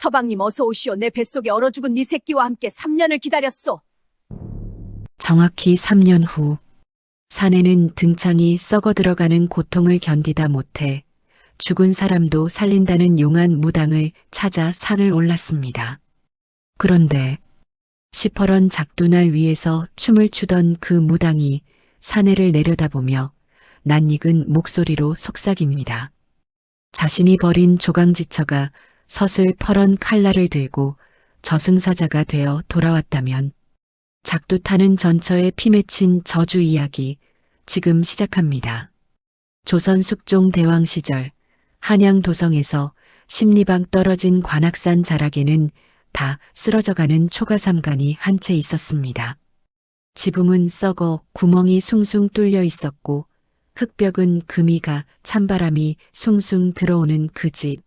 서방님 어서 오시오. 내 뱃속에 얼어 죽은 네 새끼와 함께 3년을 기다렸소. 정확히 3년 후, 사내는 등창이 썩어 들어가는 고통을 견디다 못해 죽은 사람도 살린다는 용한 무당을 찾아 산을 올랐습니다. 그런데 시퍼런 작두날 위에서 춤을 추던 그 무당이 사내를 내려다보며 낯익은 목소리로 속삭입니다. 자신이 버린 조강지처가 서슬퍼런 칼날을 들고 저승사자가 되어 돌아왔다면 작두 타는 전처에 피 맺힌 저주 이야기 지금 시작합니다. 조선 숙종 대왕 시절 한양 도성에서 십리방 떨어진 관악산 자락에는 다 쓰러져가는 초가삼간이 한 채 있었습니다. 지붕은 썩어 구멍이 숭숭 뚫려 있었고 흙벽은 금이가 찬바람이 숭숭 들어오는 그 집.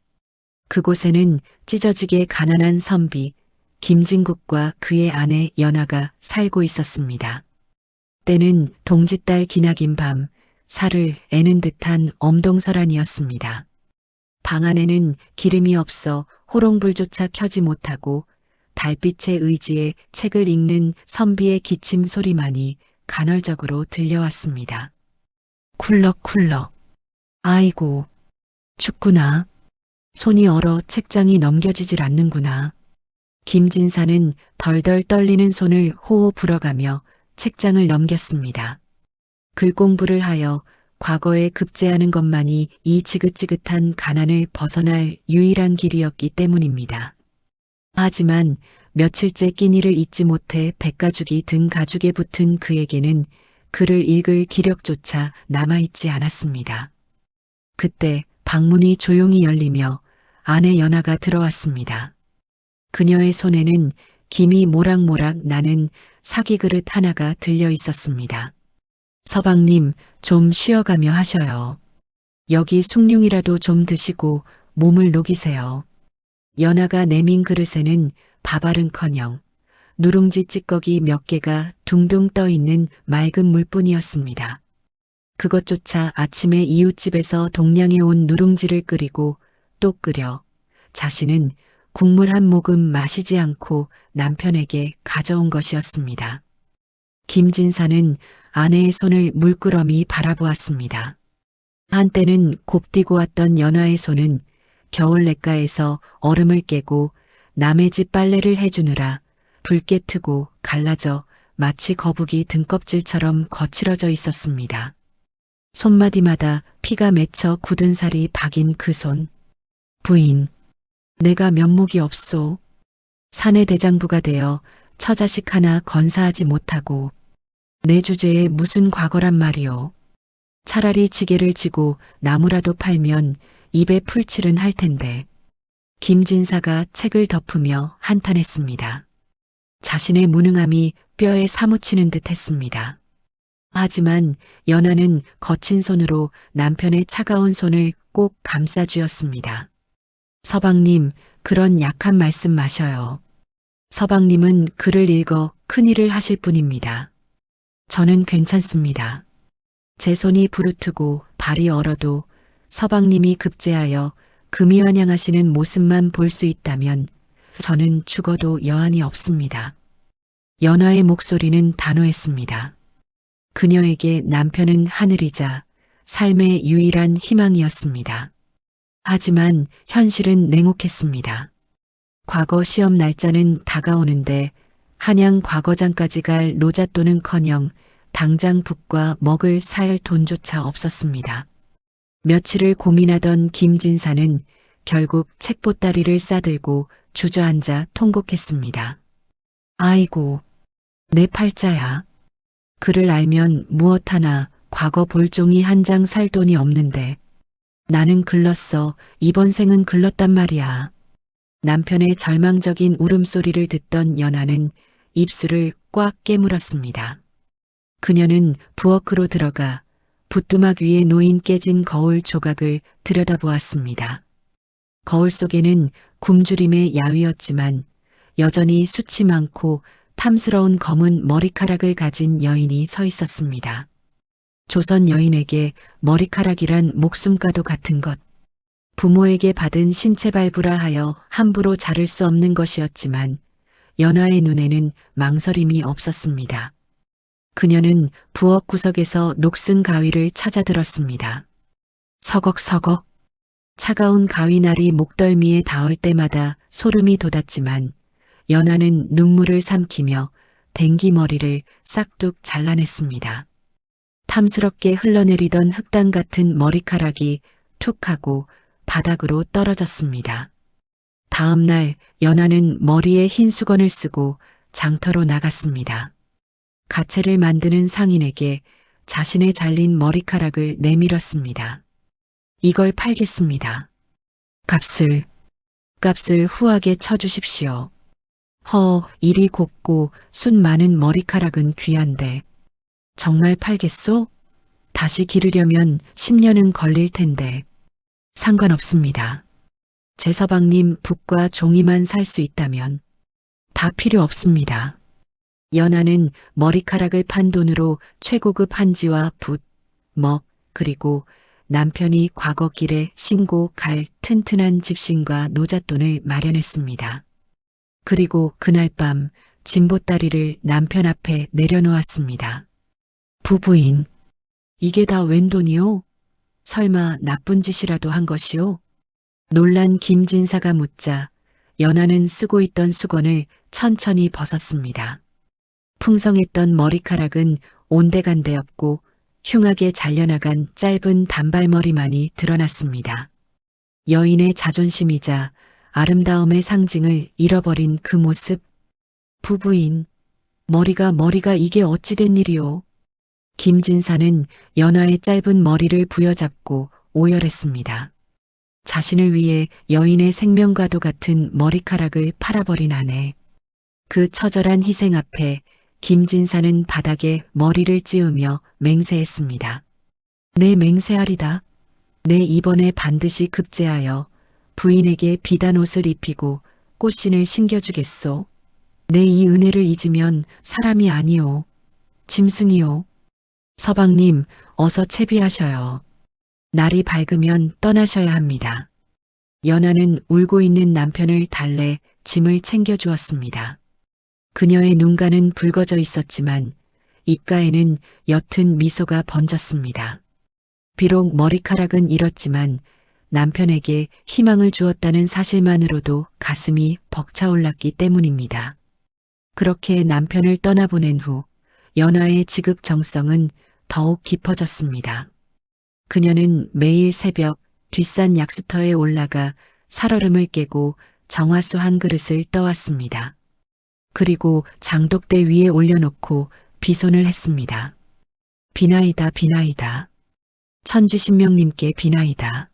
그곳에는 찢어지게 가난한 선비 김진국과 그의 아내 연화가 살고 있었습니다. 때는 동짓달 기나긴 밤 살을 애는 듯한 엄동설한이었습니다. 방 안에는 기름이 없어 호롱불조차 켜지 못하고 달빛에 의지해 책을 읽는 선비의 기침 소리만이 간헐적으로 들려왔습니다. 쿨럭쿨럭. 아이고, 춥구나. 손이 얼어 책장이 넘겨지질 않는구나. 김진사는 덜덜 떨리는 손을 호호 불어가며 책장을 넘겼습니다. 글 공부를 하여 과거에 급제하는 것만이 이 지긋지긋한 가난을 벗어날 유일한 길이었기 때문입니다. 하지만 며칠째 끼니를 잊지 못해 백가죽이 등 가죽에 붙은 그에게는 글을 읽을 기력조차 남아있지 않았습니다. 그때 방문이 조용히 열리며 아내 연화가 들어왔습니다. 그녀의 손에는 김이 모락모락 나는 사기 그릇 하나가 들려 있었습니다. 서방님, 좀 쉬어가며 하셔요. 여기 숭늉이라도 좀 드시고 몸을 녹이세요. 연화가 내민 그릇에는 밥알은커녕 누룽지 찌꺼기 몇 개가 둥둥 떠 있는 맑은 물뿐이었습니다. 그것조차 아침에 이웃집에서 동냥해 온 누룽지를 끓이고 또 끓여 자신은 국물 한 모금 마시지 않고 남편에게 가져온 것이었습니다. 김진사는 아내의 손을 물끄러미 바라보았습니다. 한때는 곱디고 왔던 연화의 손은 겨울 냇가에서 얼음을 깨고 남의 집 빨래를 해주느라 붉게 트고 갈라져 마치 거북이 등껍질처럼 거칠어져 있었습니다. 손마디마다 피가 맺혀 굳은 살이 박인 그 손. 부인, 내가 면목이 없소. 사내 대장부가 되어 처자식 하나 건사하지 못하고 내 주제에 무슨 과거란 말이오. 차라리 지게를 지고 나무라도 팔면 입에 풀칠은 할 텐데. 김진사가 책을 덮으며 한탄했습니다. 자신의 무능함이 뼈에 사무치는 듯 했습니다. 하지만 연화는 거친 손으로 남편의 차가운 손을 꼭 감싸쥐었습니다. 서방님, 그런 약한 말씀 마셔요. 서방님은 글을 읽어 큰일을 하실 분입니다. 저는 괜찮습니다. 제 손이 부르트고 발이 얼어도 서방님이 급제하여 금이환영하시는 모습만 볼 수 있다면 저는 죽어도 여한이 없습니다. 연화의 목소리는 단호했습니다. 그녀에게 남편은 하늘이자 삶의 유일한 희망이었습니다. 하지만 현실은 냉혹했습니다. 과거 시험 날짜는 다가오는데 한양 과거장까지 갈 노잣돈은커녕 당장 북과 먹을 살 돈조차 없었습니다. 며칠을 고민하던 김진사는 결국 책보따리를 싸들고 주저앉아 통곡했습니다. 아이고, 내 팔자야. 그를 알면 무엇 하나 과거 볼종이 한 장 살 돈이 없는데 나는 글렀어. 이번 생은 글렀단 말이야. 남편의 절망적인 울음소리를 듣던 연화는 입술을 꽉 깨물었습니다. 그녀는 부엌으로 들어가 부뚜막 위에 놓인 깨진 거울 조각을 들여다보았습니다. 거울 속에는 굶주림의 야위였지만 여전히 수치 많고 탐스러운 검은 머리카락을 가진 여인이 서 있었습니다. 조선 여인에게 머리카락이란 목숨과도 같은 것. 부모에게 받은 신체발부라 하여 함부로 자를 수 없는 것이었지만 연화의 눈에는 망설임이 없었습니다. 그녀는 부엌 구석에서 녹슨 가위를 찾아들었습니다. 서걱서걱 차가운 가위날이 목덜미에 닿을 때마다 소름이 돋았지만 연화는 눈물을 삼키며 댕기머리를 싹둑 잘라냈습니다. 탐스럽게 흘러내리던 흑당 같은 머리카락이 툭 하고 바닥으로 떨어졌습니다. 다음 날 연화는 머리에 흰 수건을 쓰고 장터로 나갔습니다. 가채를 만드는 상인에게 자신의 잘린 머리카락을 내밀었습니다. 이걸 팔겠습니다. 값을 후하게 쳐주십시오. 이리 곱고 숱 많은 머리카락은 귀한데 정말 팔겠소? 다시 기르려면 10년은 걸릴 텐데. 상관없습니다. 제 서방님 붓과 종이만 살 수 있다면 다 필요 없습니다. 연하는 머리카락을 판 돈으로 최고급 한지와 붓, 먹, 그리고 남편이 과거 길에 신고 갈 튼튼한 집신과 노잣돈을 마련했습니다. 그리고 그날 밤 진보다리를 남편 앞에 내려놓았습니다. 부부인, 이게 다 웬 돈이요? 설마 나쁜 짓이라도 한 것이요? 놀란 김진사가 묻자 연하는 쓰고 있던 수건을 천천히 벗었습니다. 풍성했던 머리카락은 온데간데 없고 흉하게 잘려나간 짧은 단발머리만이 드러났습니다. 여인의 자존심이자 아름다움의 상징을 잃어버린 그 모습. 부부인, 머리가 이게 어찌 된 일이오? 김진사는 연하의 짧은 머리를 부여잡고 오열했습니다. 자신을 위해 여인의 생명과도 같은 머리카락을 팔아버린 아내. 그 처절한 희생 앞에 김진사는 바닥에 머리를 찌우며 맹세했습니다. 내 맹세하리다. 내 이번에 반드시 급제하여 부인에게 비단 옷을 입히고 꽃신을 신겨주겠소. 내 이 은혜를 잊으면 사람이 아니오. 짐승이오. 서방님, 어서 채비하셔요. 날이 밝으면 떠나셔야 합니다. 연하는 울고 있는 남편을 달래 짐을 챙겨주었습니다. 그녀의 눈가는 붉어져 있었지만 입가에는 옅은 미소가 번졌습니다. 비록 머리카락은 잃었지만 남편에게 희망을 주었다는 사실만으로도 가슴이 벅차올랐기 때문입니다. 그렇게 남편을 떠나보낸 후 연하의 지극정성은 더욱 깊어졌습니다. 그녀는 매일 새벽 뒷산 약수터에 올라가 살얼음을 깨고 정화수 한 그릇을 떠왔습니다. 그리고 장독대 위에 올려놓고 비손을 했습니다. 비나이다. 천지신명님께 비나이다.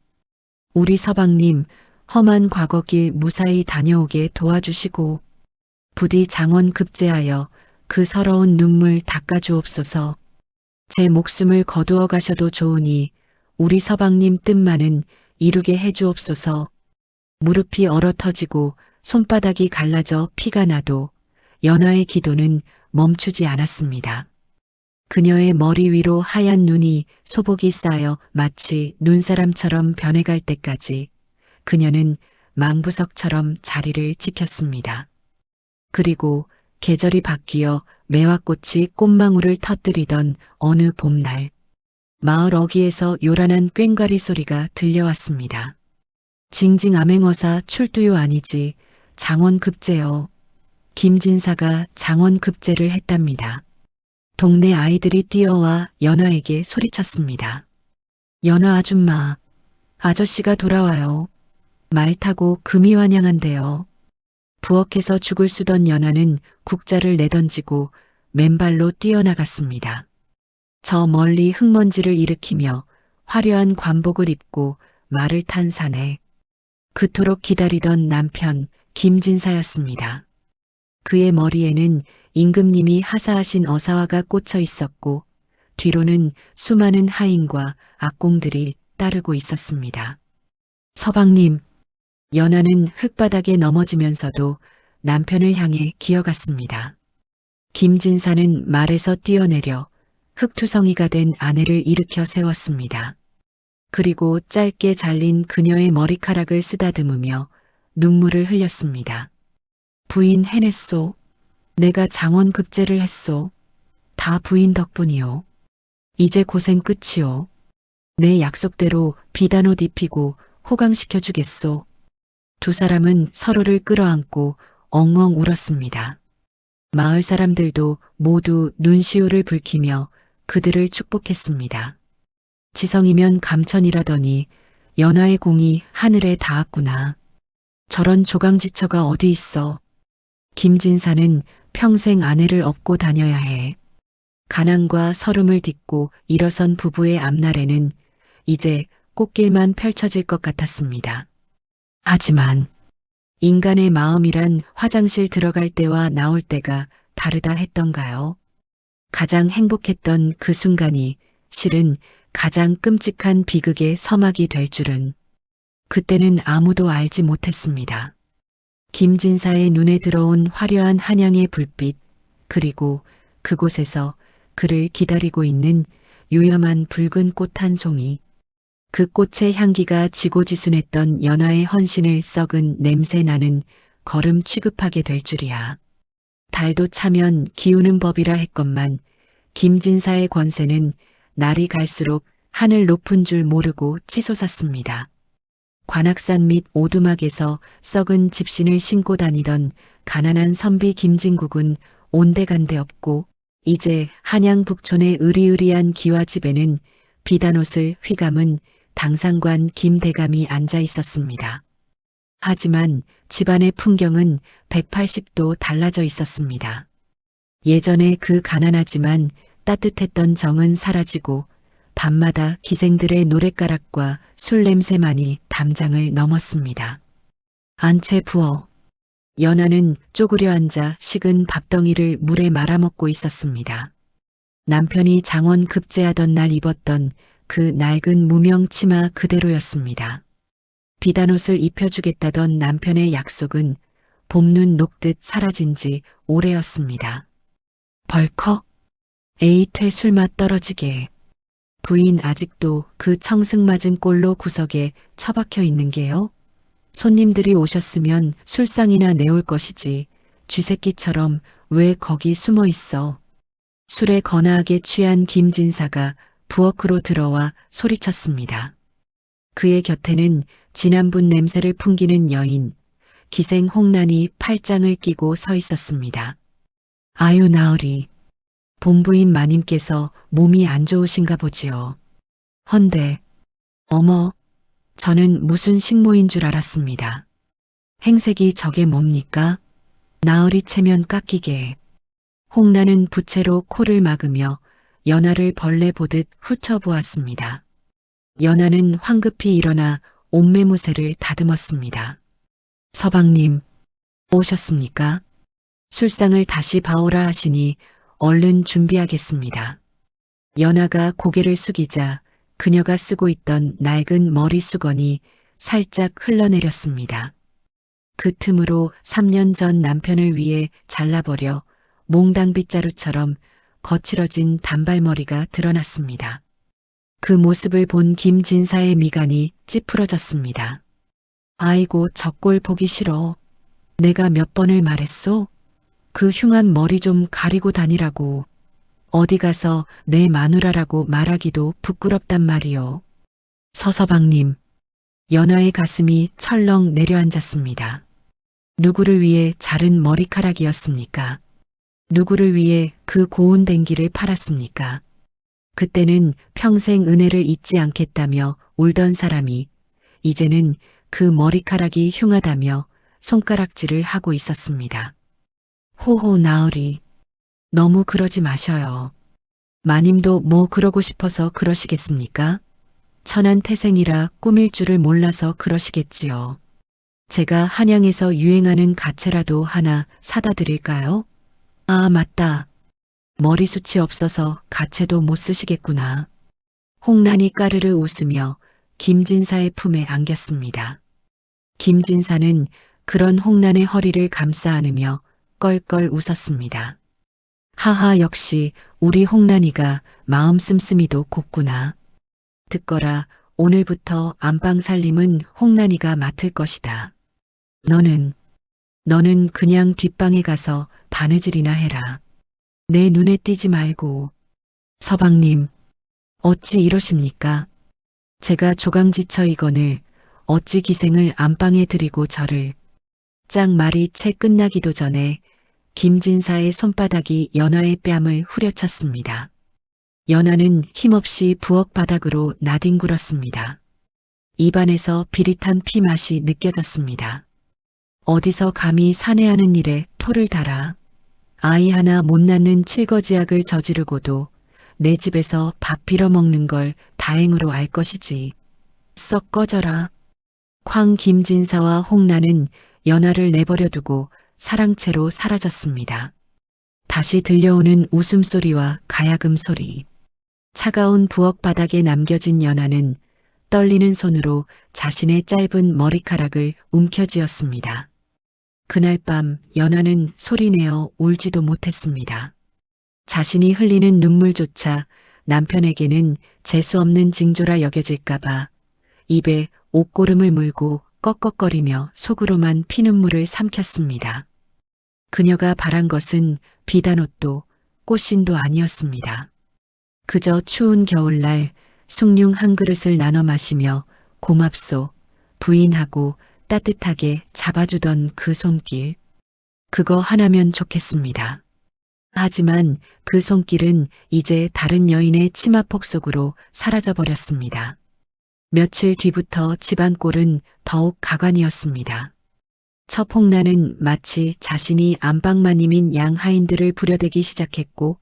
우리 서방님 험한 과거길 무사히 다녀오게 도와주시고 부디 장원 급제하여 그 서러운 눈물 닦아주옵소서. 제 목숨을 거두어 가셔도 좋으니 우리 서방님 뜻만은 이루게 해주옵소서. 무릎이 얼어터지고 손바닥이 갈라져 피가 나도 연하의 기도는 멈추지 않았습니다. 그녀의 머리 위로 하얀 눈이 소복이 쌓여 마치 눈사람처럼 변해갈 때까지 그녀는 망부석처럼 자리를 지켰습니다. 그리고 계절이 바뀌어 매화꽃이 꽃망울을 터뜨리던 어느 봄날, 마을 어귀에서 요란한 꽹과리 소리가 들려왔습니다. 징징 암행어사 출두요 아니지 장원급제요. 김진사가 장원급제를 했답니다. 동네 아이들이 뛰어와 연화에게 소리쳤습니다. 연화 아줌마, 아저씨가 돌아와요. 말 타고 금이 환영한대요. 부엌에서 죽을 쓰던 연화는 국자를 내던지고 맨발로 뛰어나갔습니다. 저 멀리 흙먼지를 일으키며 화려한 관복을 입고 말을 탄 사내 그토록 기다리던 남편 김진사였습니다. 그의 머리에는 임금님이 하사하신 어사화가 꽂혀 있었고 뒤로는 수많은 하인과 악공들이 따르고 있었습니다. 서방님, 연하는 흙바닥에 넘어지면서도 남편을 향해 기어갔습니다. 김진사는 말에서 뛰어내려 흙투성이가 된 아내를 일으켜 세웠습니다. 그리고 짧게 잘린 그녀의 머리카락을 쓰다듬으며 눈물을 흘렸습니다. 부인 해냈소. 내가 장원급제를 했소. 다 부인 덕분이요. 이제 고생 끝이요. 내 약속대로 비단 옷 입히고 호강시켜 주겠소. 두 사람은 서로를 끌어안고 엉엉 울었습니다. 마을 사람들도 모두 눈시울을 붉히며 그들을 축복했습니다. 지성이면 감천이라더니 연하의 공이 하늘에 닿았구나. 저런 조강지처가 어디 있어. 김진사는 평생 아내를 업고 다녀야 해. 가난과 서름을 딛고 일어선 부부의 앞날에는 이제 꽃길만 펼쳐질 것 같았습니다. 하지만 인간의 마음이란 화장실 들어갈 때와 나올 때가 다르다 했던가요? 가장 행복했던 그 순간이 실은 가장 끔찍한 비극의 서막이 될 줄은 그때는 아무도 알지 못했습니다. 김진사의 눈에 들어온 화려한 한양의 불빛, 그리고 그곳에서 그를 기다리고 있는 요염한 붉은 꽃 한 송이, 그 꽃의 향기가 지고지순했던 연하의 헌신을 썩은 냄새 나는 걸음 취급하게 될 줄이야. 달도 차면 기우는 법이라 했건만 김진사의 권세는 날이 갈수록 하늘 높은 줄 모르고 치솟았습니다. 관악산 밑 오두막에서 썩은 집신을 신고 다니던 가난한 선비 김진국은 온데간데 없고 이제 한양 북촌의 으리으리한 기와집에는 비단옷을 휘감은 당상관 김대감이 앉아 있었습니다. 하지만 집안의 풍경은 180도 달라져 있었습니다. 예전에 그 가난하지만 따뜻했던 정은 사라지고 밤마다 기생들의 노랫가락과 술 냄새만이 담장을 넘었습니다. 안채 부어. 연하는 쪼그려 앉아 식은 밥덩이를 물에 말아먹고 있었습니다. 남편이 장원 급제하던 날 입었던 그 낡은 무명 치마 그대로였습니다. 비단옷을 입혀주겠다던 남편의 약속은 봄눈 녹듯 사라진 지 오래였습니다. 벌컥. 에이 퇴 술맛 떨어지게. 부인 아직도 그 청승맞은 꼴로 구석에 처박혀 있는 게요? 손님들이 오셨으면 술상이나 내올 것이지 쥐새끼처럼 왜 거기 숨어 있어. 술에 거나하게 취한 김진사가 부엌으로 들어와 소리쳤습니다. 그의 곁에는 진한분 냄새를 풍기는 여인, 기생 홍란이 팔짱을 끼고 서 있었습니다. 아유 나으리. 본부인 마님께서 몸이 안 좋으신가 보지요. 헌데, 어머, 저는 무슨 식모인 줄 알았습니다. 행색이 저게 뭡니까? 나으리 체면 깎이게. 홍란은 부채로 코를 막으며 연하를 벌레 보듯 훑어보았습니다. 연하는 황급히 일어나 옷매무새를 다듬었습니다. 서방님, 오셨습니까? 술상을 다시 봐오라 하시니 얼른 준비하겠습니다. 연하가 고개를 숙이자 그녀가 쓰고 있던 낡은 머리 수건이 살짝 흘러내렸습니다. 그 틈으로 3년 전 남편을 위해 잘라버려 몽당빗자루처럼 거칠어진 단발머리가 드러났습니다. 그 모습을 본 김진사의 미간이 찌푸러졌습니다. 아이고 저 꼴 보기 싫어. 내가 몇 번을 말했소? 그 흉한 머리 좀 가리고 다니라고. 어디 가서 내 마누라라고 말하기도 부끄럽단 말이요. 서서방님. 연하의 가슴이 철렁 내려앉았습니다. 누구를 위해 자른 머리카락이었습니까? 누구를 위해 그 고운 댕기를 팔았습니까? 그때는 평생 은혜를 잊지 않겠다며 울던 사람이 이제는 그 머리카락이 흉하다며 손가락질을 하고 있었습니다. 호호 나으리. 너무 그러지 마셔요. 마님도 뭐 그러고 싶어서 그러시겠습니까? 천한 태생이라 꾸밀 줄을 몰라서 그러시겠지요. 제가 한양에서 유행하는 가채라도 하나 사다 드릴까요? 아 맞다. 머리숱이 없어서 가채도 못 쓰시겠구나. 홍란이 까르르 웃으며 김진사의 품에 안겼습니다. 김진사는 그런 홍란의 허리를 감싸 안으며 껄껄 웃었습니다. 하하 역시 우리 홍란이가 마음 씀씀이도 곱구나. 듣거라 오늘부터 안방 살림은 홍란이가 맡을 것이다. 너는 그냥 뒷방에 가서 바느질이나 해라. 내 눈에 띄지 말고. 서방님, 어찌 이러십니까? 제가 조강지처이거늘 어찌 기생을 안방에 들이고 저를. 짝 말이 채 끝나기도 전에 김진사의 손바닥이 연화의 뺨을 후려쳤습니다. 연화는 힘없이 부엌 바닥으로 나뒹굴었습니다. 입안에서 비릿한 피 맛이 느껴졌습니다. 어디서 감히 사내하는 일에 토를 달아. 아이 하나 못 낳는 칠거지약을 저지르고도 내 집에서 밥 빌어먹는 걸 다행으로 알 것이지. 썩 꺼져라. 쾅. 김진사와 홍란은 연화를 내버려두고 사랑채로 사라졌습니다. 다시 들려오는 웃음소리와 가야금 소리. 차가운 부엌 바닥에 남겨진 연화는 떨리는 손으로 자신의 짧은 머리카락을 움켜쥐었습니다. 그날 밤 연화는 소리내어 울지도 못했습니다. 자신이 흘리는 눈물조차 남편에게는 재수없는 징조라 여겨질까봐 입에 옷고름을 물고 꺽꺽거리며 속으로만 피눈물을 삼켰습니다. 그녀가 바란 것은 비단 옷도 꽃신도 아니었습니다. 그저 추운 겨울날 숭늉 한 그릇을 나눠 마시며 고맙소 부인하고 따뜻하게 잡아주던 그 손길. 그거 하나면 좋겠습니다. 하지만 그 손길은 이제 다른 여인의 치마폭 속으로 사라져버렸습니다. 며칠 뒤부터 집안 꼴은 더욱 가관이었습니다. 첩홍란은 마치 자신이 안방마님인 양하인들을 부려대기 시작했고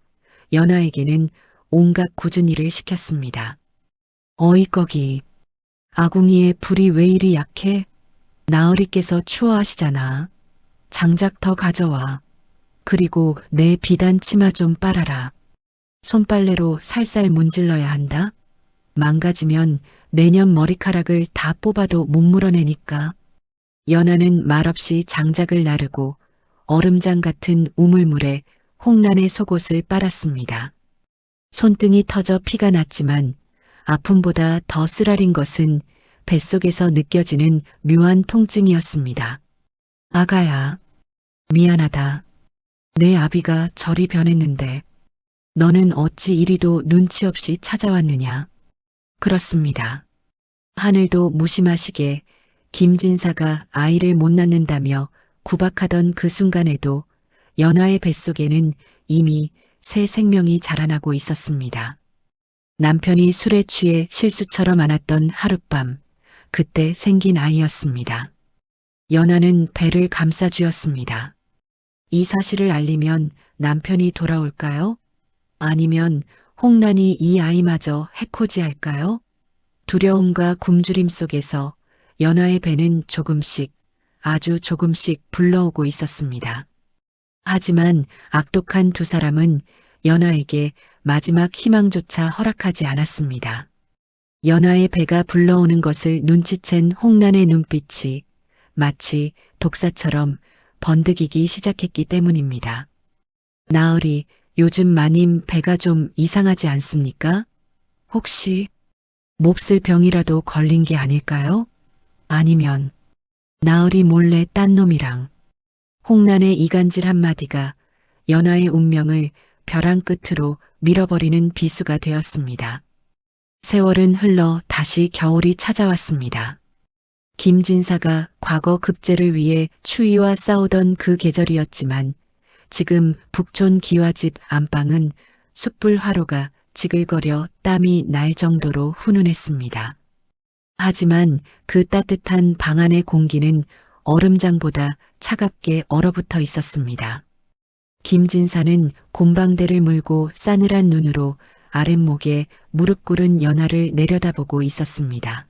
연화에게는 온갖 굳은 일을 시켰습니다. 어이 거기, 아궁이에 불이 왜 이리 약해? 나으리께서 추워하시잖아. 장작 더 가져와. 그리고 내 비단 치마 좀 빨아라. 손빨래로 살살 문질러야 한다. 망가지면 내년 머리카락을 다 뽑아도 못 물어내니까. 연화는 말없이 장작을 나르고 얼음장 같은 우물물에 홍란의 속옷을 빨았습니다. 손등이 터져 피가 났지만 아픔보다 더 쓰라린 것은 뱃속에서 느껴지는 묘한 통증이었습니다. 아가야, 미안하다. 내 아비가 저리 변했는데 너는 어찌 이리도 눈치 없이 찾아왔느냐. 그렇습니다. 하늘도 무심하시게 김진사가 아이를 못 낳는다며 구박하던 그 순간에도 연화의 뱃속에는 이미 새 생명이 자라나고 있었습니다. 남편이 술에 취해 실수처럼 안았던 하룻밤, 그때 생긴 아이였습니다. 연화는 배를 감싸쥐었습니다. 이 사실을 알리면 남편이 돌아올까요? 아니면 홍란이 이 아이마저 해코지할까요? 두려움과 굶주림 속에서 연화의 배는 조금씩, 아주 조금씩 불러오고 있었습니다. 하지만 악독한 두 사람은 연화에게 마지막 희망조차 허락하지 않았습니다. 연화의 배가 불러오는 것을 눈치챈 홍란의 눈빛이 마치 독사처럼 번득이기 시작했기 때문입니다. 나으리, 요즘 마님 배가 좀 이상하지 않습니까? 혹시 몹쓸 병이라도 걸린 게 아닐까요? 아니면 나으리 몰래 딴 놈이랑. 홍란의 이간질 한마디가 연화의 운명을 벼랑 끝으로 밀어버리는 비수가 되었습니다. 세월은 흘러 다시 겨울이 찾아왔습니다. 김진사가 과거 급제를 위해 추위와 싸우던 그 계절이었지만 지금 북촌 기와집 안방은 숯불 화로가 지글거려 땀이 날 정도로 훈훈했습니다. 하지만 그 따뜻한 방 안의 공기는 얼음장보다 차갑게 얼어붙어 있었습니다. 김진사는 곰방대를 물고 싸늘한 눈으로 아랫목에 무릎 꿇은 연화를 내려다보고 있었습니다.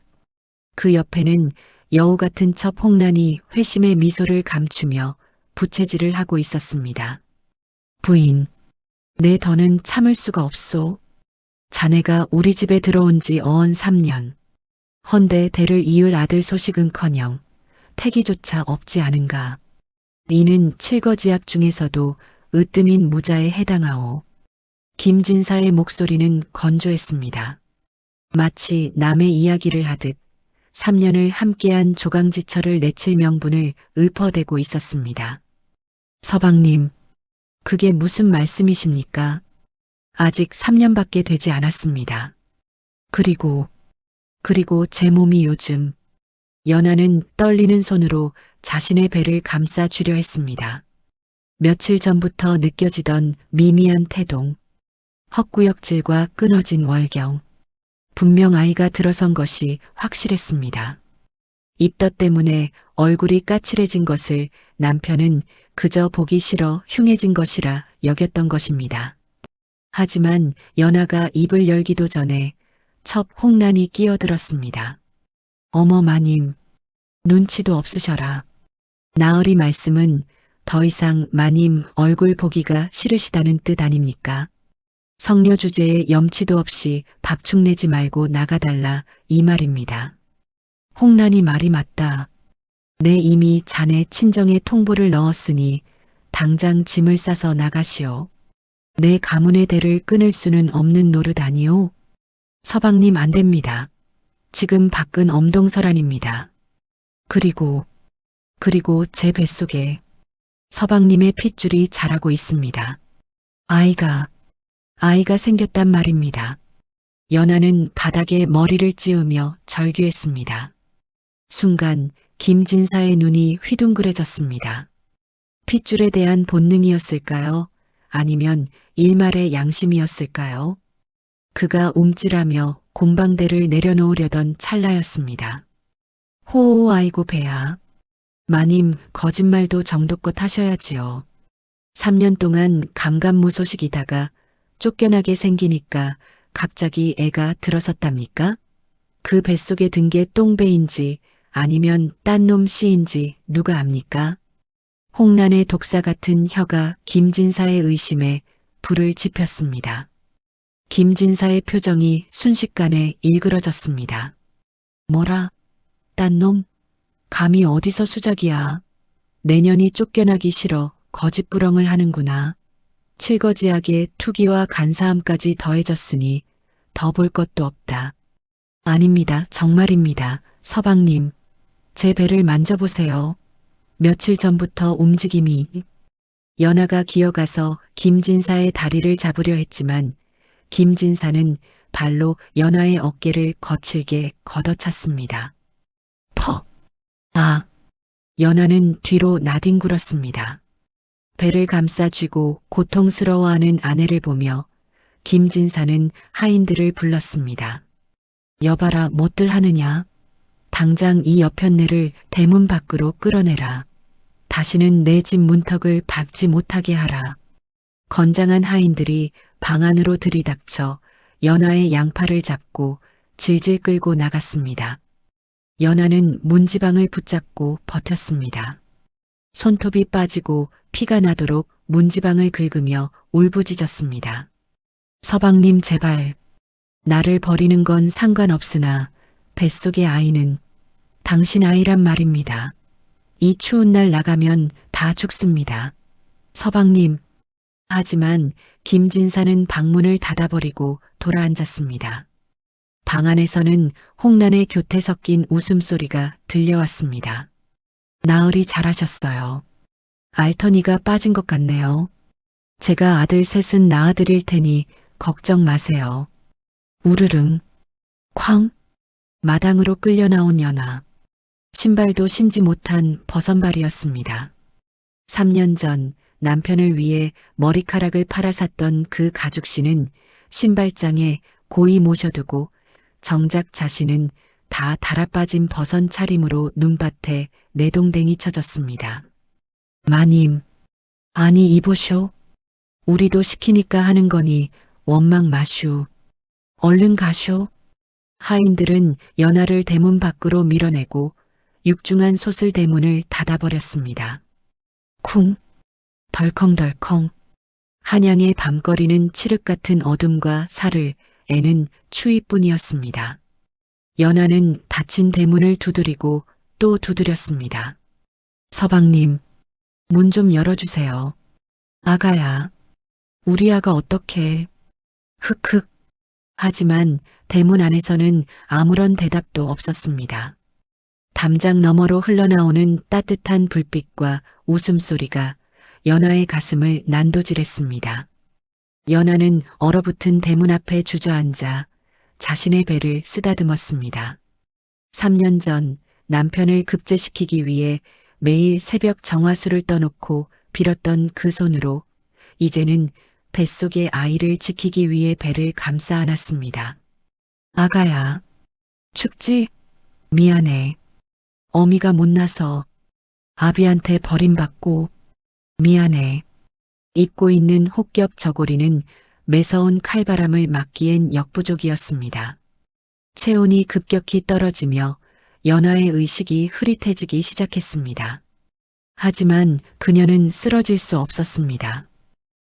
그 옆에는 여우 같은 첩 홍란이 회심의 미소를 감추며 부채질을 하고 있었습니다. 부인, 내 더는 참을 수가 없소. 자네가 우리 집에 들어온 지 어언 3년. 헌데 대를 이을 아들 소식은커녕 태기조차 없지 않은가. 이는 칠거지약 중에서도 으뜸인 무자에 해당하오. 김진사의 목소리는 건조했습니다. 마치 남의 이야기를 하듯 3년을 함께한 조강지처를 내칠 명분을 읊어대고 있었습니다. 서방님, 그게 무슨 말씀이십니까? 아직 3년밖에 되지 않았습니다. 그리고 제 몸이 요즘 연하는 떨리는 손으로 자신의 배를 감싸 주려 했습니다. 며칠 전부터 느껴지던 미미한 태동, 헛구역질과 끊어진 월경, 분명 아이가 들어선 것이 확실했습니다. 입덧 때문에 얼굴이 까칠해진 것을 남편은 그저 보기 싫어 흉해진 것이라 여겼던 것입니다. 하지만 연하가 입을 열기도 전에 첩 홍란이 끼어들었습니다. 어머 마님, 눈치도 없으셔라. 나으리 말씀은 더 이상 마님 얼굴 보기가 싫으시다는 뜻 아닙니까? 성녀 주제에 염치도 없이 밥축 내지 말고 나가달라 이 말입니다. 홍란이 말이 맞다. 내 이미 자네 친정에 통보를 넣었으니 당장 짐을 싸서 나가시오. 내 가문의 대를 끊을 수는 없는 노릇 아니오. 서방님 안 됩니다. 지금 밖은 엄동설안입니다. 그리고 제 뱃속에 서방님의 핏줄이 자라고 있습니다. 아이가 생겼단 말입니다. 연하는 바닥에 머리를 찌우며 절규했습니다. 순간 김진사의 눈이 휘둥그레졌습니다. 핏줄에 대한 본능이었을까요? 아니면 일말의 양심이었을까요? 그가 움찔하며 곰방대를 내려놓으려던 찰나였습니다. 호호 아이고 배야. 마님 거짓말도 정도껏 하셔야지요. 3년 동안 감감무소식이다가 쫓겨나게 생기니까 갑자기 애가 들어섰답니까? 그 뱃속에 든 게 똥배인지 아니면 딴 놈 씨인지 누가 압니까? 홍란의 독사 같은 혀가 김진사의 의심에 불을 지폈습니다. 김진사의 표정이 순식간에 일그러졌습니다. 뭐라? 딴 놈? 감히 어디서 수작이야. 내년이 쫓겨나기 싫어 거짓부렁을 하는구나. 칠거지하게 투기와 간사함까지 더해졌으니 더 볼 것도 없다. 아닙니다. 정말입니다. 서방님, 제 배를 만져보세요. 며칠 전부터 움직임이. 연하가 기어가서 김진사의 다리를 잡으려 했지만 김진사는 발로 연하의 어깨를 거칠게 걷어찼습니다. 퍼! 아! 연하는 뒤로 나뒹굴었습니다. 배를 감싸 쥐고 고통스러워하는 아내를 보며 김진사는 하인들을 불렀습니다. 여봐라 못들 하느냐. 당장 이 여편네를 대문 밖으로 끌어내라. 다시는 내 집 문턱을 밟지 못하게 하라. 건장한 하인들이 방 안으로 들이닥쳐 연하의 양팔을 잡고 질질 끌고 나갔습니다. 연하는 문지방을 붙잡고 버텼습니다. 손톱이 빠지고 피가 나도록 문지방을 긁으며 울부짖었습니다. 서방님 제발, 나를 버리는 건 상관없으나 뱃속의 아이는 당신 아이란 말입니다. 이 추운 날 나가면 다 죽습니다. 서방님. 하지만 김진사는 방문을 닫아버리고 돌아앉았습니다. 방 안에서는 홍란의 교태 섞인 웃음소리가 들려왔습니다. 나으리 잘하셨어요. 알터니가 빠진 것 같네요. 제가 아들 셋은 낳아드릴 테니 걱정 마세요. 우르릉, 쾅, 마당으로 끌려 나온 연하. 신발도 신지 못한 버선발이었습니다. 3년 전 남편을 위해 머리카락을 팔아샀던 그 가죽씨는 신발장에 고이 모셔두고 정작 자신은 다 달아빠진 버선 차림으로 눈밭에 내동댕이 쳐졌습니다. 마님, 아니 이보쇼. 우리도 시키니까 하는 거니 원망 마슈. 얼른 가쇼. 하인들은 연하를 대문 밖으로 밀어내고 육중한 솥을 대문을 닫아버렸습니다. 쿵, 덜컹덜컹. 한양의 밤거리는 칠흑 같은 어둠과 살을 애는 추위뿐이었습니다. 연하는 닫힌 대문을 두드리고 또 두드렸습니다. 서방님, 문 좀 열어주세요. 아가야, 우리 아가 어떡해. 흑흑. 하지만 대문 안에서는 아무런 대답도 없었습니다. 담장 너머로 흘러나오는 따뜻한 불빛과 웃음소리가 연아의 가슴을 난도질했습니다. 연아는 얼어붙은 대문 앞에 주저앉아 자신의 배를 쓰다듬었습니다. 3년 전 남편을 급제시키기 위해 매일 새벽 정화수를 떠놓고 빌었던 그 손으로 이제는 뱃속의 아이를 지키기 위해 배를 감싸 안았습니다. 아가야, 춥지? 미안해. 어미가 못나서 아비한테 버림받고 미안해. 입고 있는 혹겹 저고리는 매서운 칼바람을 막기엔 역부족이었습니다. 체온이 급격히 떨어지며 연아의 의식이 흐릿해지기 시작했습니다. 하지만 그녀는 쓰러질 수 없었습니다.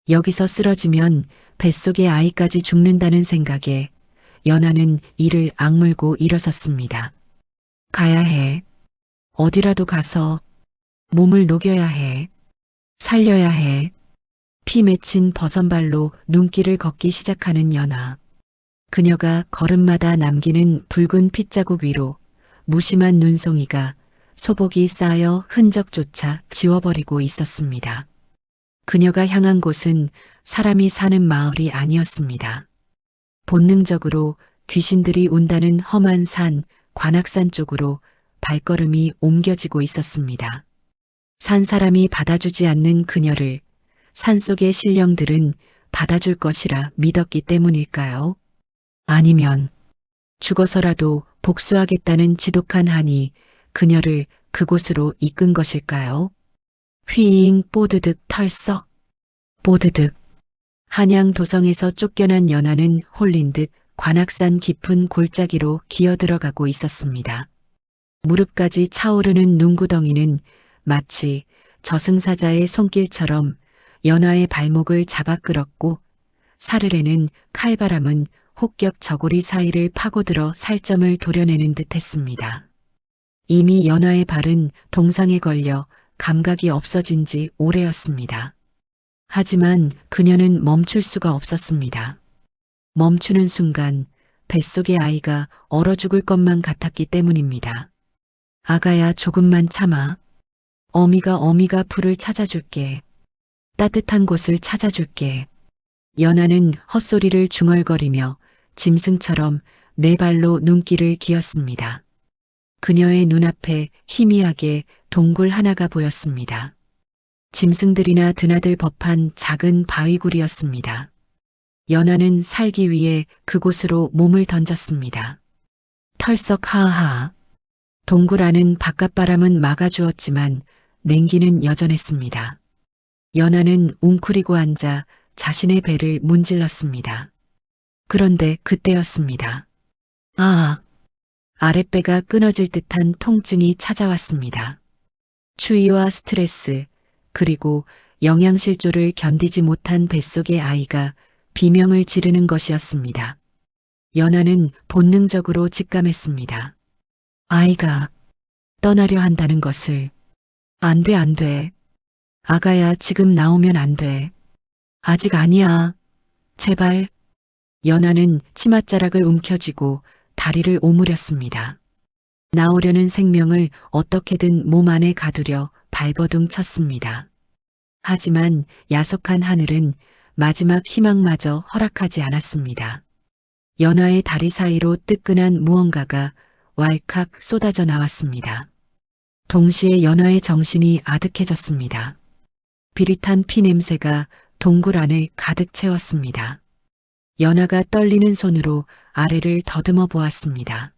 여기서 쓰러지면 뱃속의 아이까지 죽는다는 생각에 연아는 이를 악물고 일어섰습니다. 가야 해. 어디라도 가서 몸을 녹여야 해. 살려야 해. 피 맺힌 버선발로 눈길을 걷기 시작하는 연아. 그녀가 걸음마다 남기는 붉은 핏자국 위로 무심한 눈송이가 소복이 쌓여 흔적조차 지워버리고 있었습니다. 그녀가 향한 곳은 사람이 사는 마을이 아니었습니다. 본능적으로 귀신들이 운다는 험한 산, 관악산 쪽으로 발걸음이 옮겨지고 있었습니다. 산 사람이 받아주지 않는 그녀를 산속의 신령들은 받아줄 것이라 믿었기 때문일까요? 아니면 죽어서라도 복수하겠다는 지독한 한이 그녀를 그곳으로 이끈 것일까요? 휘잉 뽀드득 털썩 뽀드득. 한양 도성에서 쫓겨난 연하는 홀린 듯 관악산 깊은 골짜기로 기어들어가고 있었습니다. 무릎까지 차오르는 눈구덩이는 마치 저승사자의 손길처럼 연하의 발목을 잡아 끌었고 사르르는 칼바람은 혹겹 저고리 사이를 파고들어 살점을 도려내는 듯 했습니다. 이미 연하의 발은 동상에 걸려 감각이 없어진 지 오래였습니다. 하지만 그녀는 멈출 수가 없었습니다. 멈추는 순간 뱃속의 아이가 얼어 죽을 것만 같았기 때문입니다. 아가야, 조금만 참아. 어미가 불을 찾아줄게. 따뜻한 곳을 찾아줄게. 연하는 헛소리를 중얼거리며 짐승처럼 네 발로 눈길을 기었습니다. 그녀의 눈앞에 희미하게 동굴 하나가 보였습니다. 짐승들이나 드나들 법한 작은 바위굴이었습니다. 연하는 살기 위해 그곳으로 몸을 던졌습니다. 털썩 하하. 동굴 안은 바깥바람은 막아주었지만 냉기는 여전했습니다. 연하는 웅크리고 앉아 자신의 배를 문질렀습니다. 그런데 그때였습니다. 아! 아랫배가 끊어질 듯한 통증이 찾아왔습니다. 추위와 스트레스, 그리고 영양실조를 견디지 못한 뱃속의 아이가 비명을 지르는 것이었습니다. 연하는 본능적으로 직감했습니다. 아이가 떠나려 한다는 것을. 안 돼, 안 돼. 아가야, 지금 나오면 안 돼. 아직 아니야. 제발. 연하는 치맛자락을 움켜쥐고 다리를 오므렸습니다. 나오려는 생명을 어떻게든 몸 안에 가두려 발버둥 쳤습니다. 하지만 야속한 하늘은 마지막 희망마저 허락하지 않았습니다. 연하의 다리 사이로 뜨끈한 무언가가 왈칵 쏟아져 나왔습니다. 동시에 연하의 정신이 아득해졌습니다. 비릿한 피 냄새가 동굴 안을 가득 채웠습니다. 연하가 떨리는 손으로 아래를 더듬어 보았습니다.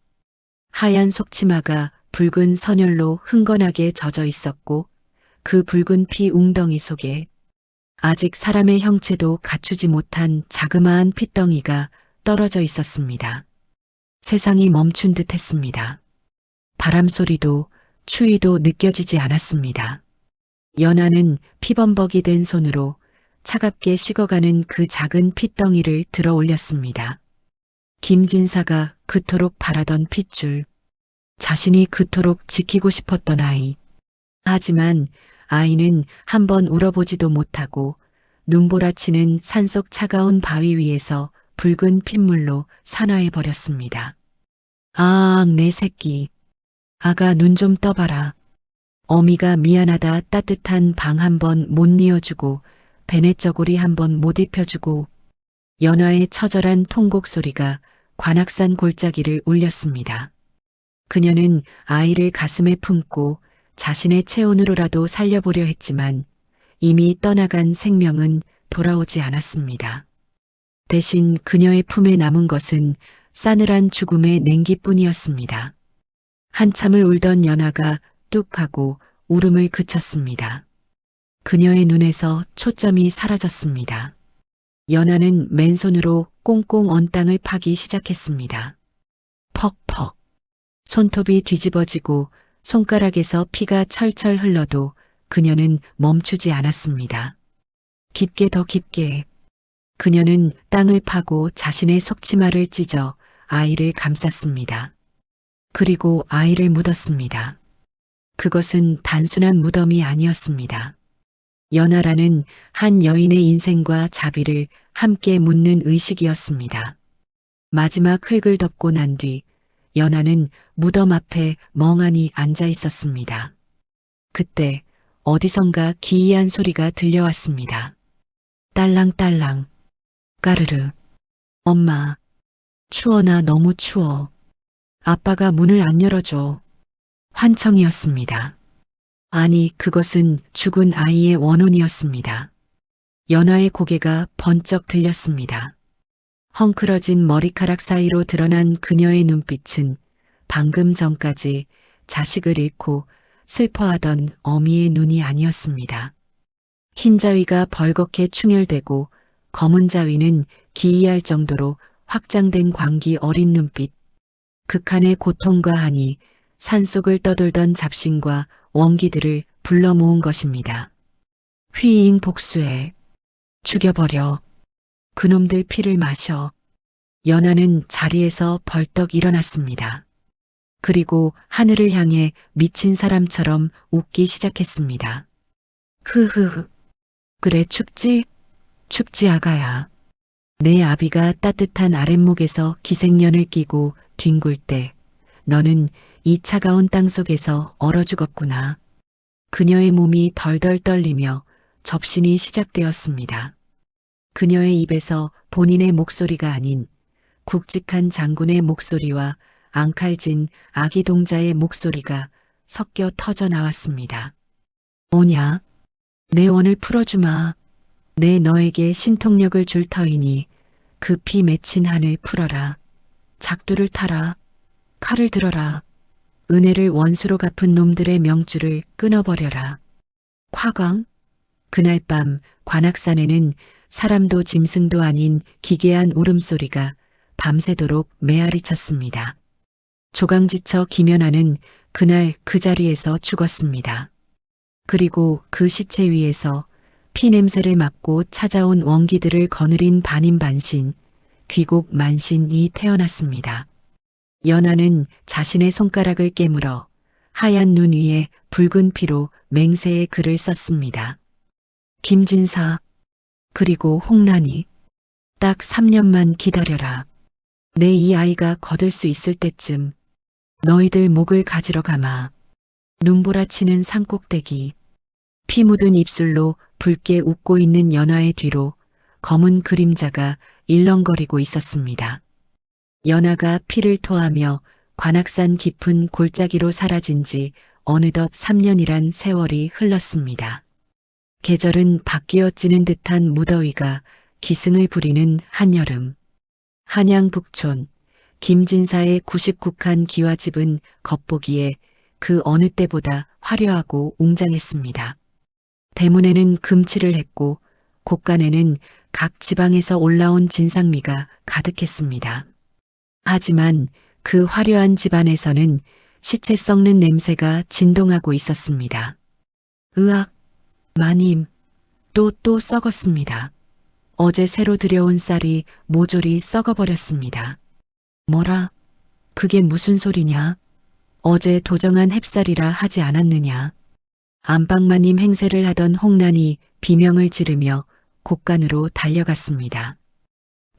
하얀 속치마가 붉은 선혈로 흥건하게 젖어 있었고 그 붉은 피 웅덩이 속에 아직 사람의 형체도 갖추지 못한 자그마한 핏덩이가 떨어져 있었습니다. 세상이 멈춘 듯 했습니다. 바람 소리도 추위도 느껴지지 않았습니다. 연하는 피범벅이 된 손으로 차갑게 식어가는 그 작은 핏덩이를 들어 올렸습니다. 김진사가 그토록 바라던 핏줄, 자신이 그토록 지키고 싶었던 아이. 하지만 아이는 한번 울어보지도 못하고 눈보라치는 산속 차가운 바위 위에서 붉은 핏물로 산화해 버렸습니다. 아, 내 새끼. 아가 눈 좀 떠봐라. 어미가 미안하다 따뜻한 방 한 번 못 뉘어주고 베네저고리 한 번 못 입혀주고 연화의 처절한 통곡 소리가 관악산 골짜기를 울렸습니다. 그녀는 아이를 가슴에 품고 자신의 체온으로라도 살려보려 했지만 이미 떠나간 생명은 돌아오지 않았습니다. 대신 그녀의 품에 남은 것은 싸늘한 죽음의 냉기뿐이었습니다. 한참을 울던 연하가 뚝 하고 울음을 그쳤습니다. 그녀의 눈에서 초점이 사라졌습니다. 연하는 맨손으로 꽁꽁 언 땅을 파기 시작했습니다. 퍽퍽. 손톱이 뒤집어지고 손가락에서 피가 철철 흘러도 그녀는 멈추지 않았습니다. 깊게 더 깊게. 그녀는 땅을 파고 자신의 속치마를 찢어 아이를 감쌌습니다. 그리고 아이를 묻었습니다. 그것은 단순한 무덤이 아니었습니다. 연하라는 한 여인의 인생과 자비를 함께 묻는 의식이었습니다. 마지막 흙을 덮고 난 뒤 연하는 무덤 앞에 멍하니 앉아 있었습니다. 그때 어디선가 기이한 소리가 들려왔습니다. 딸랑딸랑. 까르르. 엄마. 추워, 나 너무 추워. 아빠가 문을 안 열어줘. 환청이었습니다. 아니, 그것은 죽은 아이의 원혼이었습니다. 연하의 고개가 번쩍 들렸습니다. 헝클어진 머리카락 사이로 드러난 그녀의 눈빛은 방금 전까지 자식을 잃고 슬퍼하던 어미의 눈이 아니었습니다. 흰 자위가 벌겋게 충혈되고 검은 자위는 기이할 정도로 확장된 광기 어린 눈빛, 극한의 고통과 한이 산속을 떠돌던 잡신과 원기들을 불러 모은 것입니다. 휘잉 복수해. 죽여버려. 그놈들 피를 마셔. 연하는 자리에서 벌떡 일어났습니다. 그리고 하늘을 향해 미친 사람처럼 웃기 시작했습니다. 흐흐흐. 그래, 춥지? 춥지, 아가야. 내 아비가 따뜻한 아랫목에서 기생년을 끼고 뒹굴 때 너는 이 차가운 땅 속에서 얼어 죽었구나. 그녀의 몸이 덜덜 떨리며 접신이 시작되었습니다. 그녀의 입에서 본인의 목소리가 아닌 굵직한 장군의 목소리와 앙칼진 아기 동자의 목소리가 섞여 터져 나왔습니다. 뭐냐? 내 원을 풀어주마. 내 너에게 신통력을 줄 터이니 급히 맺힌 한을 풀어라. 작두를 타라. 칼을 들어라. 은혜를 원수로 갚은 놈들의 명줄을 끊어버려라. 화광? 그날 밤 관악산에는 사람도 짐승도 아닌 기괴한 울음소리가 밤새도록 메아리쳤습니다. 조강지처 김연아는 그날 그 자리에서 죽었습니다. 그리고 그 시체 위에서 피 냄새를 맡고 찾아온 원기들을 거느린 반인반신, 귀국 만신이 태어났습니다. 연하는 자신의 손가락을 깨물어 하얀 눈 위에 붉은 피로 맹세의 글을 썼습니다. 김진사, 그리고 홍란이, 딱 3년만 기다려라. 내 이 아이가 거들 수 있을 때쯤 너희들 목을 가지러 가마. 눈보라치는 산꼭대기, 피 묻은 입술로 붉게 웃고 있는 연하의 뒤로 검은 그림자가 일렁거리고 있었습니다. 연하가 피를 토하며 관악산 깊은 골짜기로 사라진 지 어느덧 3년이란 세월이 흘렀습니다. 계절은 바뀌어지는 듯한 무더위가 기승을 부리는 한여름. 한양 북촌 김진사의 99칸 기와집은 겉보기에 그 어느 때보다 화려하고 웅장했습니다. 대문에는 금칠을 했고 곳간에는 각 지방에서 올라온 진상미가 가득했습니다. 하지만 그 화려한 집안에서는 시체 썩는 냄새가 진동하고 있었습니다. 으악, 마님, 또 썩었습니다. 어제 새로 들여온 쌀이 모조리 썩어버렸습니다. 뭐라? 그게 무슨 소리냐? 어제 도정한 햅쌀이라 하지 않았느냐? 안방마님 행세를 하던 홍란이 비명을 지르며 곳간으로 달려갔습니다.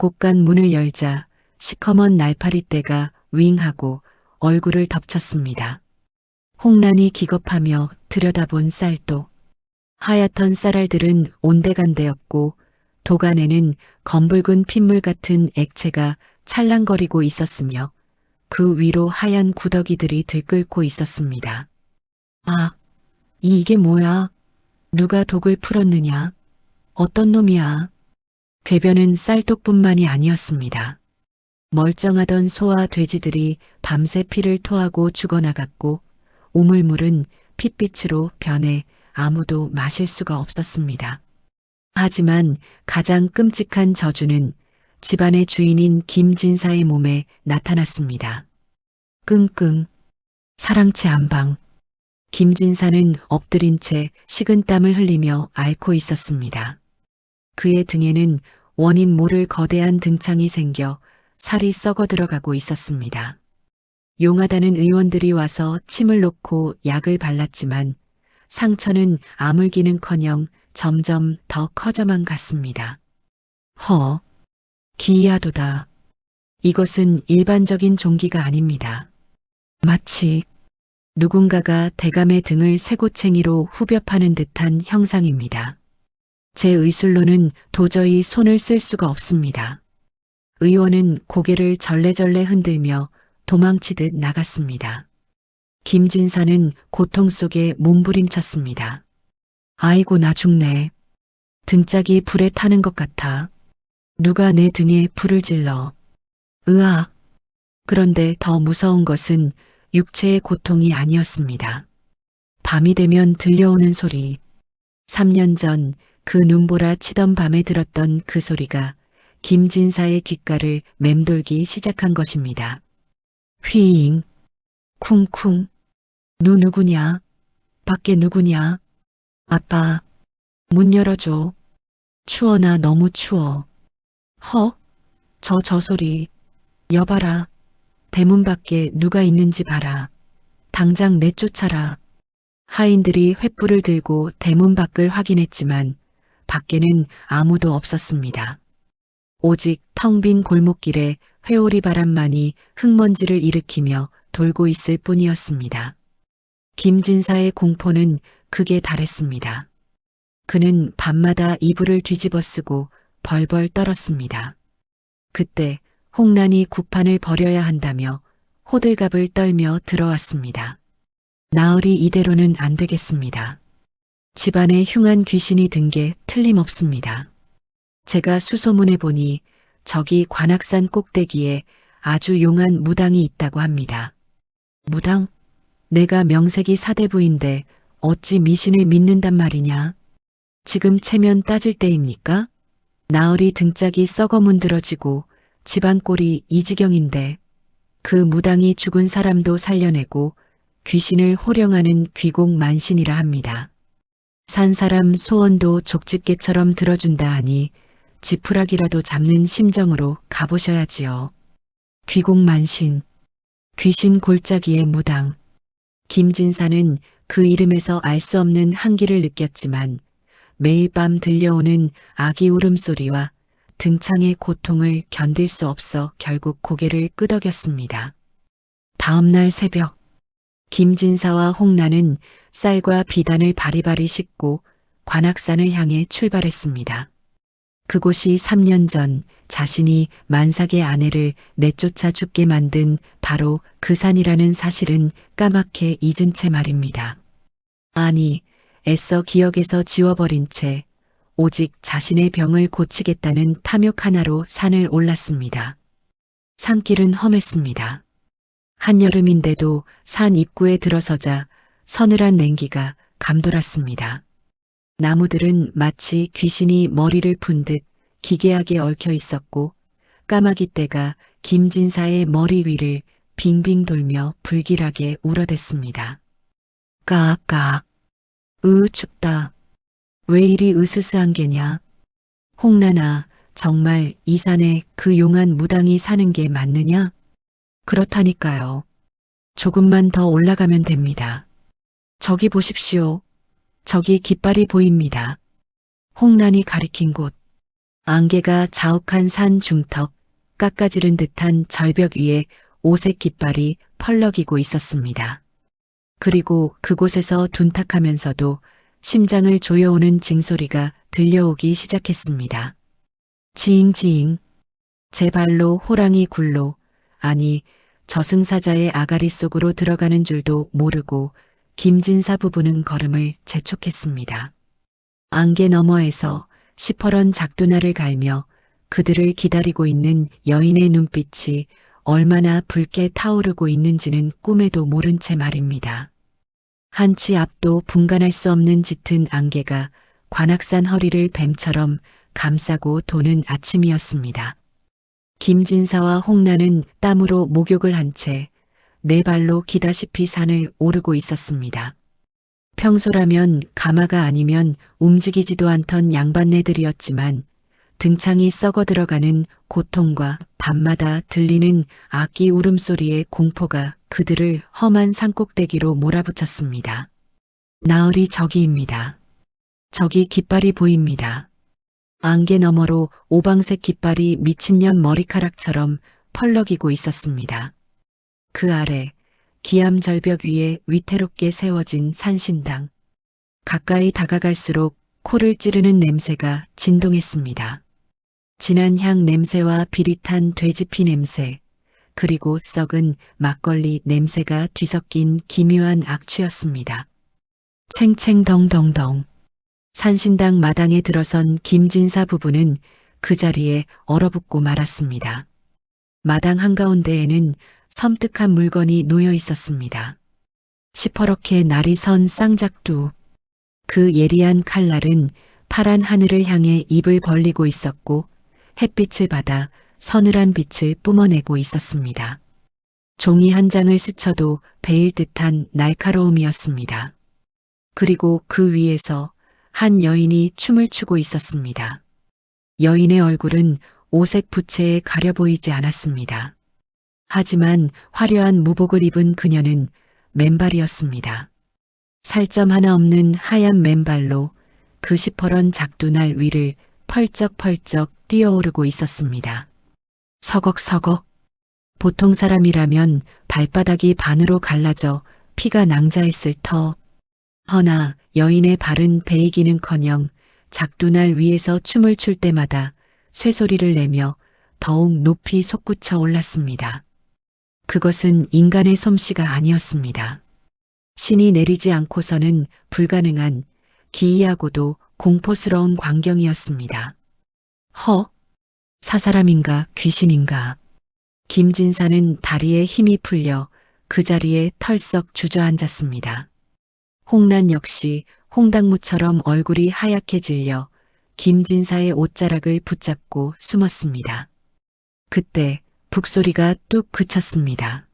작곡간 문을 열자 시커먼 날파리떼가 윙하고 얼굴을 덮쳤습니다. 홍란이 기겁하며 들여다본 쌀도. 하얗던 쌀알들은 온데간데였고 도간에는 검붉은 핏물 같은 액체가 찰랑거리고 있었으며 그 위로 하얀 구더기들이 들끓고 있었습니다. 아, 이게 뭐야? 누가 독을 풀었느냐? 어떤 놈이야? 궤변은 쌀독뿐만이 아니었습니다. 멀쩡하던 소와 돼지들이 밤새 피를 토하고 죽어나갔고 우물물은 핏빛으로 변해 아무도 마실 수가 없었습니다. 하지만 가장 끔찍한 저주는 집안의 주인인 김진사의 몸에 나타났습니다. 끙끙, 사랑채 안방. 김진사는 엎드린 채 식은땀을 흘리며 앓고 있었습니다. 그의 등에는 원인 모를 거대한 등창이 생겨 살이 썩어 들어가고 있었습니다. 용하다는 의원들이 와서 침을 놓고 약을 발랐지만 상처는 아물기는커녕 점점 더 커져만 갔습니다. 기이하도다. 이것은 일반적인 종기가 아닙니다. 마치 누군가가 대감의 등을 쇠고챙이로 후벼 파는 듯한 형상입니다. 제 의술로는 도저히 손을 쓸 수가 없습니다. 의원은 고개를 절레절레 흔들며 도망치듯 나갔습니다. 김진사는 고통 속에 몸부림쳤습니다. 아이고 나 죽네. 등짝이 불에 타는 것 같아. 누가 내 등에 불을 질러. 으악. 그런데 더 무서운 것은 육체의 고통이 아니었습니다. 밤이 되면 들려오는 소리. 3년 전 그 눈보라 치던 밤에 들었던 그 소리가 김진사의 귓가를 맴돌기 시작한 것입니다. 휘잉, 쿵쿵. 누구냐? 밖에 누구냐? 아빠, 문 열어줘. 추워 나 너무 추워. 저 소리. 여봐라. 대문 밖에 누가 있는지 봐라. 당장 내쫓아라. 하인들이 횃불을 들고 대문 밖을 확인했지만 밖에는 아무도 없었습니다. 오직 텅 빈 골목길에 회오리 바람만이 흙먼지를 일으키며 돌고 있을 뿐이었습니다. 김진사의 공포는 극에 달했습니다. 그는 밤마다 이불을 뒤집어 쓰고 벌벌 떨었습니다. 그때 홍란이 구판을 벌여야 한다며 호들갑을 떨며 들어왔습니다. 나으리 이대로는 안 되겠습니다. 집안에 흉한 귀신이 든 게 틀림없습니다. 제가 수소문해 보니 저기 관악산 꼭대기에 아주 용한 무당이 있다고 합니다. 무당? 내가 명색이 사대부인데 어찌 미신을 믿는단 말이냐? 지금 체면 따질 때입니까? 나으리 등짝이 썩어 문드러지고 집안 꼴이 이 지경인데 그 무당이 죽은 사람도 살려내고 귀신을 호령하는 귀공만신이라 합니다. 산 사람 소원도 족집게처럼 들어준다 하니 지푸라기라도 잡는 심정으로 가보셔야지요. 귀공만신, 귀신 골짜기의 무당. 김진사는 그 이름에서 알 수 없는 한기를 느꼈지만 매일 밤 들려오는 아기 울음소리와 등창의 고통을 견딜 수 없어 결국 고개를 끄덕였습니다. 다음 날 새벽, 김진사와 홍란은 쌀과 비단을 바리바리 싣고 관악산을 향해 출발했습니다. 그곳이 3년 전 자신이 만삭의 아내를 내쫓아 죽게 만든 바로 그 산이라는 사실은 까맣게 잊은 채 말입니다. 아니, 애써 기억에서 지워버린 채 오직 자신의 병을 고치겠다는 탐욕 하나로 산을 올랐습니다. 산길은 험했습니다. 한여름인데도 산 입구에 들어서자 서늘한 냉기가 감돌았습니다. 나무들은 마치 귀신이 머리를 푼 듯 기괴하게 얽혀 있었고 까마귀 떼가 김진사의 머리 위를 빙빙 돌며 불길하게 울어댔습니다. 까악. 춥다. 왜 이리 으스스한 게냐? 홍란아, 정말 이 산에 그 용한 무당이 사는 게 맞느냐? 그렇다니까요. 조금만 더 올라가면 됩니다. 저기 보십시오. 저기 깃발이 보입니다. 홍란이 가리킨 곳. 안개가 자욱한 산 중턱, 깎아지른 듯한 절벽 위에 오색 깃발이 펄럭이고 있었습니다. 그리고 그곳에서 둔탁하면서도 심장을 조여오는 징소리가 들려오기 시작했습니다. 지잉지잉. 제 발로 호랑이 굴로, 아니 저승사자의 아가리 속으로 들어가는 줄도 모르고 김진사 부부는 걸음을 재촉했습니다. 안개 너머에서 시퍼런 작두나를 갈며 그들을 기다리고 있는 여인의 눈빛이 얼마나 붉게 타오르고 있는지는 꿈에도 모른 채 말입니다. 한치 앞도 분간할 수 없는 짙은 안개가 관악산 허리를 뱀처럼 감싸고 도는 아침이었습니다. 김진사와 홍나는 땀으로 목욕을 한 채 네 발로 기다시피 산을 오르고 있었습니다. 평소라면 가마가 아니면 움직이지도 않던 양반네들이었지만 등창이 썩어 들어가는 고통과 밤마다 들리는 악기 울음소리의 공포가 그들을 험한 산꼭대기로 몰아붙였습니다. 나으리 저기입니다. 저기 깃발이 보입니다. 안개 너머로 오방색 깃발이 미친년 머리카락처럼 펄럭이고 있었습니다. 그 아래 기암절벽 위에 위태롭게 세워진 산신당. 가까이 다가갈수록 코를 찌르는 냄새가 진동했습니다. 진한 향 냄새와 비릿한 돼지피 냄새, 그리고 썩은 막걸리 냄새가 뒤섞인 기묘한 악취였습니다. 챙챙덩덩덩. 산신당 마당에 들어선 김진사 부부는 그 자리에 얼어붙고 말았습니다. 마당 한가운데에는 섬뜩한 물건이 놓여 있었습니다. 시퍼렇게 날이 선 쌍작두. 그 예리한 칼날은 파란 하늘을 향해 입을 벌리고 있었고 햇빛을 받아 서늘한 빛을 뿜어내고 있었습니다. 종이 한 장을 스쳐도 베일 듯한 날카로움이었습니다. 그리고 그 위에서 한 여인이 춤을 추고 있었습니다. 여인의 얼굴은 오색 부채에 가려 보이지 않았습니다. 하지만 화려한 무복을 입은 그녀는 맨발이었습니다. 살점 하나 없는 하얀 맨발로 그 시퍼런 작두날 위를 펄쩍펄쩍 뛰어오르고 있었습니다. 서걱서걱. 보통 사람이라면 발바닥이 반으로 갈라져 피가 낭자했을 터. 허나 여인의 발은 베이기는커녕 작두날 위에서 춤을 출 때마다 쇠소리를 내며 더욱 높이 솟구쳐 올랐습니다. 그것은 인간의 솜씨가 아니었습니다. 신이 내리지 않고서는 불가능한 기이하고도 공포스러운 광경이었습니다. 허? 사사람인가 귀신인가? 김진사는 다리에 힘이 풀려 그 자리에 털썩 주저앉았습니다. 홍란 역시 홍당무처럼 얼굴이 하얗게 질려 김진사의 옷자락을 붙잡고 숨었습니다. 그때 북소리가 뚝 그쳤습니다.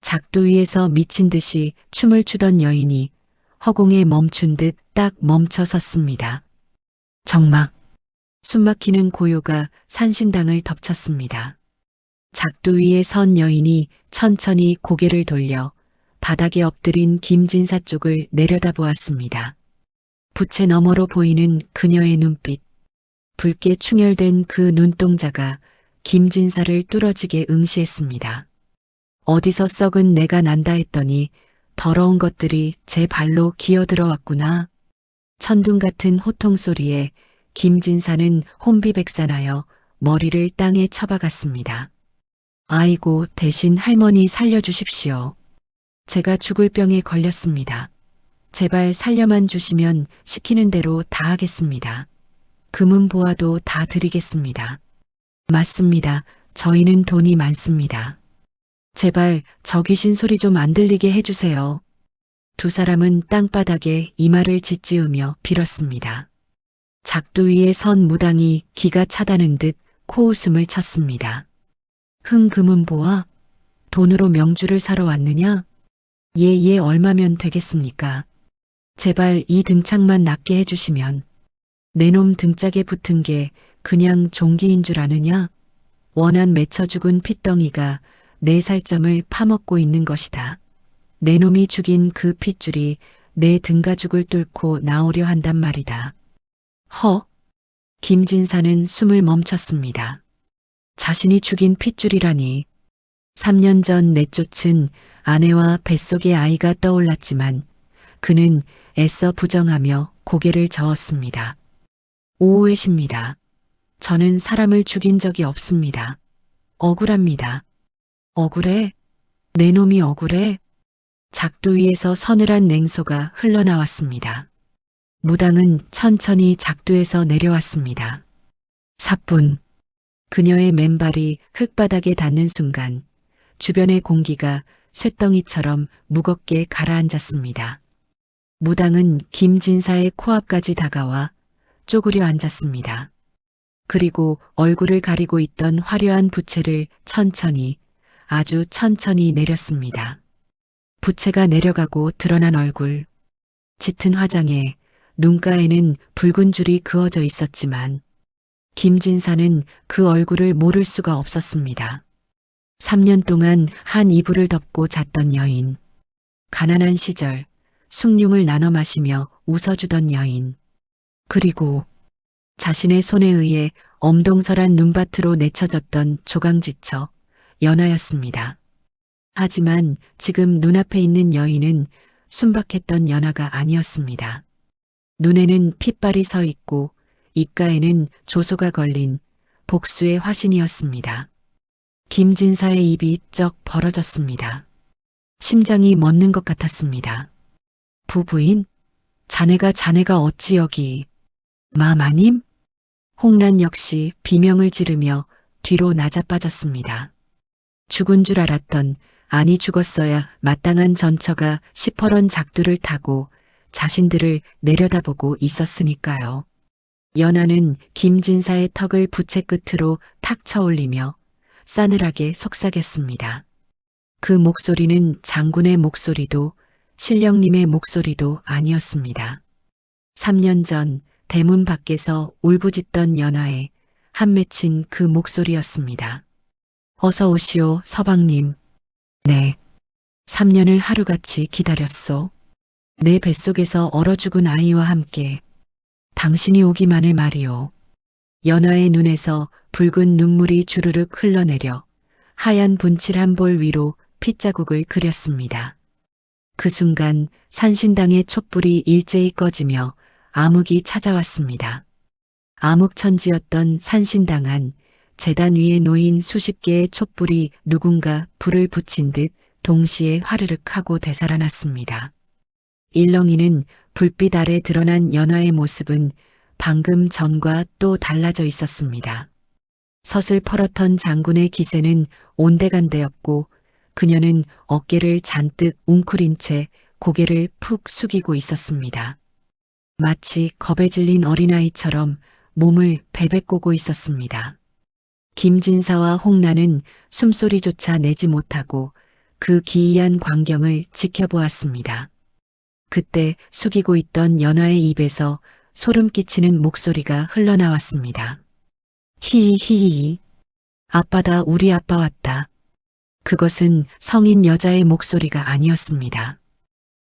작두 위에서 미친 듯이 춤을 추던 여인이 허공에 멈춘 듯 딱 멈춰 섰습니다. 정막. 숨막히는 고요가 산신당을 덮쳤습니다. 작두 위에 선 여인이 천천히 고개를 돌려 바닥에 엎드린 김진사 쪽을 내려다보았습니다. 부채 너머로 보이는 그녀의 눈빛, 붉게 충혈된 그 눈동자가 김진사를 뚫어지게 응시했습니다. 어디서 썩은 내가 난다 했더니 더러운 것들이 제 발로 기어들어왔구나. 천둥 같은 호통 소리에 김진사는 혼비백산하여 머리를 땅에 쳐박았습니다. 아이고, 대신 할머니 살려주십시오. 제가 죽을 병에 걸렸습니다. 제발 살려만 주시면 시키는 대로 다 하겠습니다. 금은 보아도 다 드리겠습니다. 맞습니다. 저희는 돈이 많습니다. 제발 저 귀신 소리 좀 안 들리게 해주세요. 두 사람은 땅바닥에 이마를 짓지으며 빌었습니다. 작두 위에 선 무당이 기가 차다는 듯 코웃음을 쳤습니다. 금은 보아? 돈으로 명주를 사러 왔느냐? 예, 얼마면 되겠습니까? 제발 이 등짝만 낫게 해주시면. 내 놈 등짝에 붙은 게 그냥 종기인 줄 아느냐? 원한 맺혀 죽은 핏덩이가 내 살점을 파먹고 있는 것이다. 내 놈이 죽인 그 핏줄이 내 등가죽을 뚫고 나오려 한단 말이다. 허? 김진사는 숨을 멈췄습니다. 자신이 죽인 핏줄이라니. 3년 전 내쫓은 아내와 뱃속의 아이가 떠올랐지만 그는 애써 부정하며 고개를 저었습니다. 오해십니다. 저는 사람을 죽인 적이 없습니다. 억울합니다. 억울해? 내 놈이 억울해? 작두 위에서 서늘한 냉소가 흘러나왔습니다. 무당은 천천히 작두에서 내려왔습니다. 사뿐. 그녀의 맨발이 흙바닥에 닿는 순간 주변의 공기가 쇳덩이처럼 무겁게 가라앉았습니다. 무당은 김진사의 코앞까지 다가와 쪼그려 앉았습니다. 그리고 얼굴을 가리고 있던 화려한 부채를 천천히, 아주 천천히 내렸습니다. 부채가 내려가고 드러난 얼굴, 짙은 화장에 눈가에는 붉은 줄이 그어져 있었지만 김진사는 그 얼굴을 모를 수가 없었습니다. 3년 동안 한 이불을 덮고 잤던 여인, 가난한 시절 숭늉을 나눠 마시며 웃어주던 여인, 그리고 자신의 손에 의해 엄동설한 눈밭으로 내쳐졌던 조강지처 연하였습니다. 하지만 지금 눈앞에 있는 여인은 순박했던 연하가 아니었습니다. 눈에는 핏발이 서 있고 입가에는 조소가 걸린 복수의 화신이었습니다. 김진사의 입이 쩍 벌어졌습니다. 심장이 멎는 것 같았습니다. 부부인? 자네가 어찌 여기? 마마님? 홍란 역시 비명을 지르며 뒤로 나자빠졌습니다. 죽은 줄 알았던, 아니 죽었어야 마땅한 전처가 시퍼런 작두를 타고 자신들을 내려다보고 있었으니까요. 연하는 김진사의 턱을 부채 끝으로 탁 쳐올리며 싸늘하게 속삭였습니다. 그 목소리는 장군의 목소리도 신령님의 목소리도 아니었습니다. 3년 전 대문 밖에서 울부짖던 연하에 한 맺힌 그 목소리였습니다. 어서 오시오, 서방님. 네. 3년을 하루같이 기다렸소. 내 뱃속에서 얼어 죽은 아이와 함께 당신이 오기만을 말이오. 연하의 눈에서 붉은 눈물이 주르륵 흘러내려 하얀 분칠 한 볼 위로 핏자국을 그렸습니다. 그 순간 산신당의 촛불이 일제히 꺼지며 암흑이 찾아왔습니다. 암흑천지였던 산신당 안 제단 위에 놓인 수십 개의 촛불이 누군가 불을 붙인 듯 동시에 화르륵 하고 되살아났습니다. 일렁이는 불빛 아래 드러난 연하의 모습은 방금 전과 또 달라져 있었습니다. 서슬퍼렇던 장군의 기세는 온데간데였고 그녀는 어깨를 잔뜩 웅크린 채 고개를 푹 숙이고 있었습니다. 마치 겁에 질린 어린아이처럼 몸을 베베꼬고 있었습니다. 김진사와 홍란은 숨소리조차 내지 못하고 그 기이한 광경을 지켜보았습니다. 그때 숙이고 있던 연하의 입에서 소름 끼치는 목소리가 흘러나왔습니다. 히히히. 아빠다, 우리 아빠 왔다. 그것은 성인 여자의 목소리가 아니었습니다.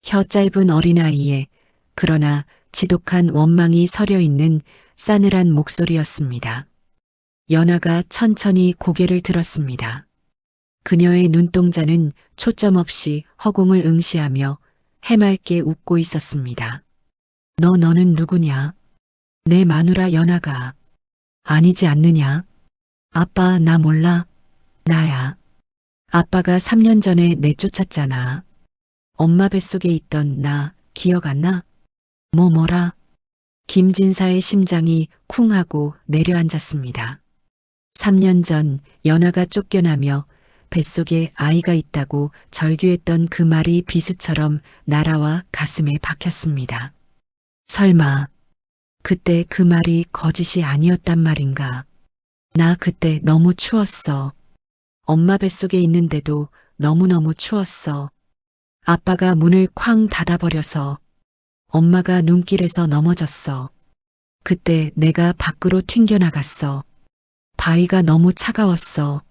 혀 짧은 어린아이의 그러나 지독한 원망이 서려 있는 싸늘한 목소리였습니다. 연하가 천천히 고개를 들었습니다. 그녀의 눈동자는 초점 없이 허공을 응시하며 해맑게 웃고 있었습니다. 너는 누구냐? 내 마누라 연하가. 아니지 않느냐? 아빠, 나 몰라. 나야. 아빠가 3년 전에 내쫓았잖아. 엄마 뱃속에 있던 나 기억 안 나? 뭐라? 김진사의 심장이 쿵 하고 내려앉았습니다. 3년 전 연하가 쫓겨나며 뱃속에 아이가 있다고 절규했던 그 말이 비수처럼 날아와 가슴에 박혔습니다. 설마 그때 그 말이 거짓이 아니었단 말인가? 나 그때 너무 추웠어. 엄마 뱃속에 있는데도 너무너무 추웠어. 아빠가 문을 쾅 닫아버려서 엄마가 눈길에서 넘어졌어. 그때 내가 밖으로 튕겨나갔어. 바위가 너무 차가웠어.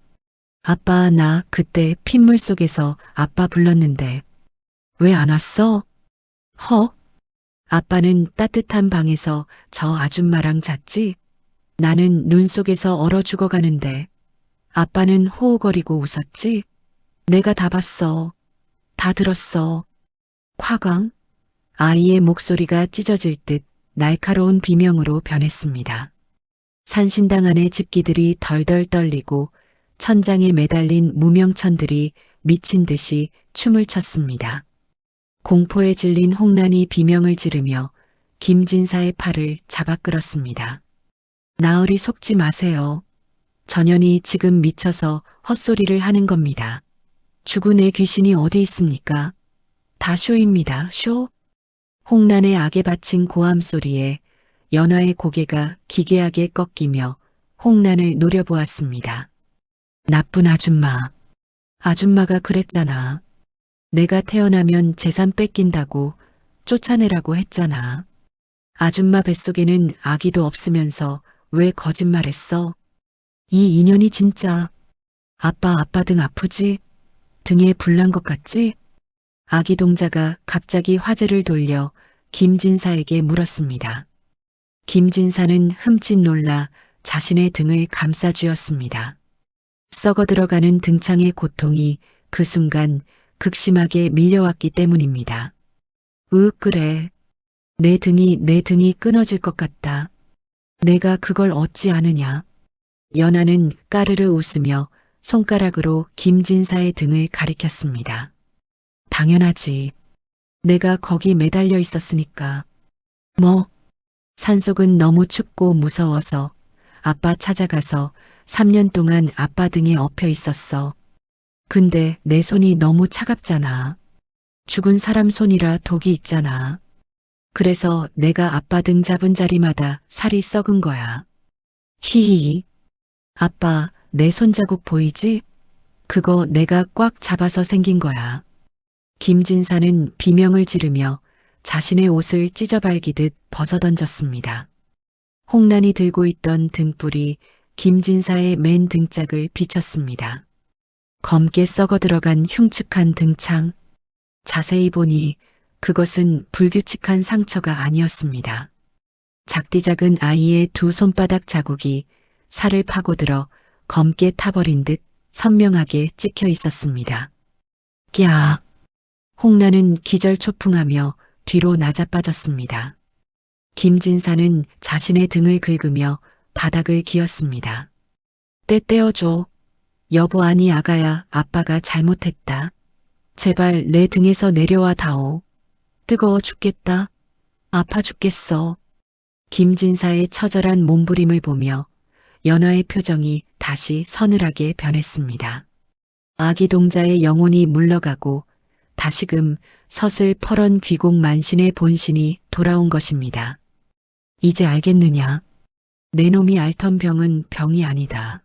아빠, 나 그때 핏물 속에서 아빠 불렀는데 왜 안 왔어? 아빠는 따뜻한 방에서 저 아줌마랑 잤지? 나는 눈 속에서 얼어 죽어가는데 아빠는 호호거리고 웃었지? 내가 다 봤어. 다 들었어. 화강? 아이의 목소리가 찢어질 듯 날카로운 비명으로 변했습니다. 산신당 안의 집기들이 덜덜 떨리고 천장에 매달린 무명천들이 미친 듯이 춤을 췄습니다. 공포에 질린 홍란이 비명을 지르며 김진사의 팔을 잡아 끌었습니다. 나으리 속지 마세요. 전현이 지금 미쳐서 헛소리를 하는 겁니다. 죽은 애 귀신이 어디 있습니까? 다 쇼입니다. 쇼? 홍란의 악에 바친 고함 소리에 연화의 고개가 기괴하게 꺾이며 홍란을 노려보았습니다. 나쁜 아줌마. 아줌마가 그랬잖아. 내가 태어나면 재산 뺏긴다고 쫓아내라고 했잖아. 아줌마 뱃속에는 아기도 없으면서 왜 거짓말했어? 이 인연이 진짜. 아빠 등 아프지? 등에 불난 것 같지? 아기 동자가 갑자기 화제를 돌려 김진사에게 물었습니다. 김진사는 흠칫 놀라 자신의 등을 감싸쥐었습니다. 썩어 들어가는 등창의 고통이 그 순간 극심하게 밀려왔기 때문입니다. 그래. 내 등이 끊어질 것 같다. 내가 그걸 어찌 아느냐. 연하는 까르르 웃으며 손가락으로 김진사의 등을 가리켰습니다. 당연하지. 내가 거기 매달려 있었으니까. 뭐? 산속은 너무 춥고 무서워서 아빠 찾아가서 3년 동안 아빠 등에 엎여 있었어. 근데 내 손이 너무 차갑잖아. 죽은 사람 손이라 독이 있잖아. 그래서 내가 아빠 등 잡은 자리마다 살이 썩은 거야. 히히. 아빠, 내 손자국 보이지? 그거 내가 꽉 잡아서 생긴 거야. 김진사는 비명을 지르며 자신의 옷을 찢어발기듯 벗어던졌습니다. 홍란이 들고 있던 등불이 김진사의 맨 등짝을 비쳤습니다. 검게 썩어 들어간 흉측한 등창. 자세히 보니 그것은 불규칙한 상처가 아니었습니다. 작디 작은 아이의 두 손바닥 자국이 살을 파고들어 검게 타버린 듯 선명하게 찍혀 있었습니다. 꺄! 홍란은 기절초풍하며 뒤로 나자빠졌습니다. 김진사는 자신의 등을 긁으며 바닥을 기었습니다. 떼어줘. 여보 아니 아가야, 아빠가 잘못했다. 제발 내 등에서 내려와 다오. 뜨거워 죽겠다. 아파 죽겠어. 김진사의 처절한 몸부림을 보며 연화의 표정이 다시 서늘하게 변했습니다. 아기 동자의 영혼이 물러가고 다시금 서슬퍼런 귀공 만신의 본신이 돌아온 것입니다. 이제 알겠느냐? 내 놈이 앓던 병은 병이 아니다.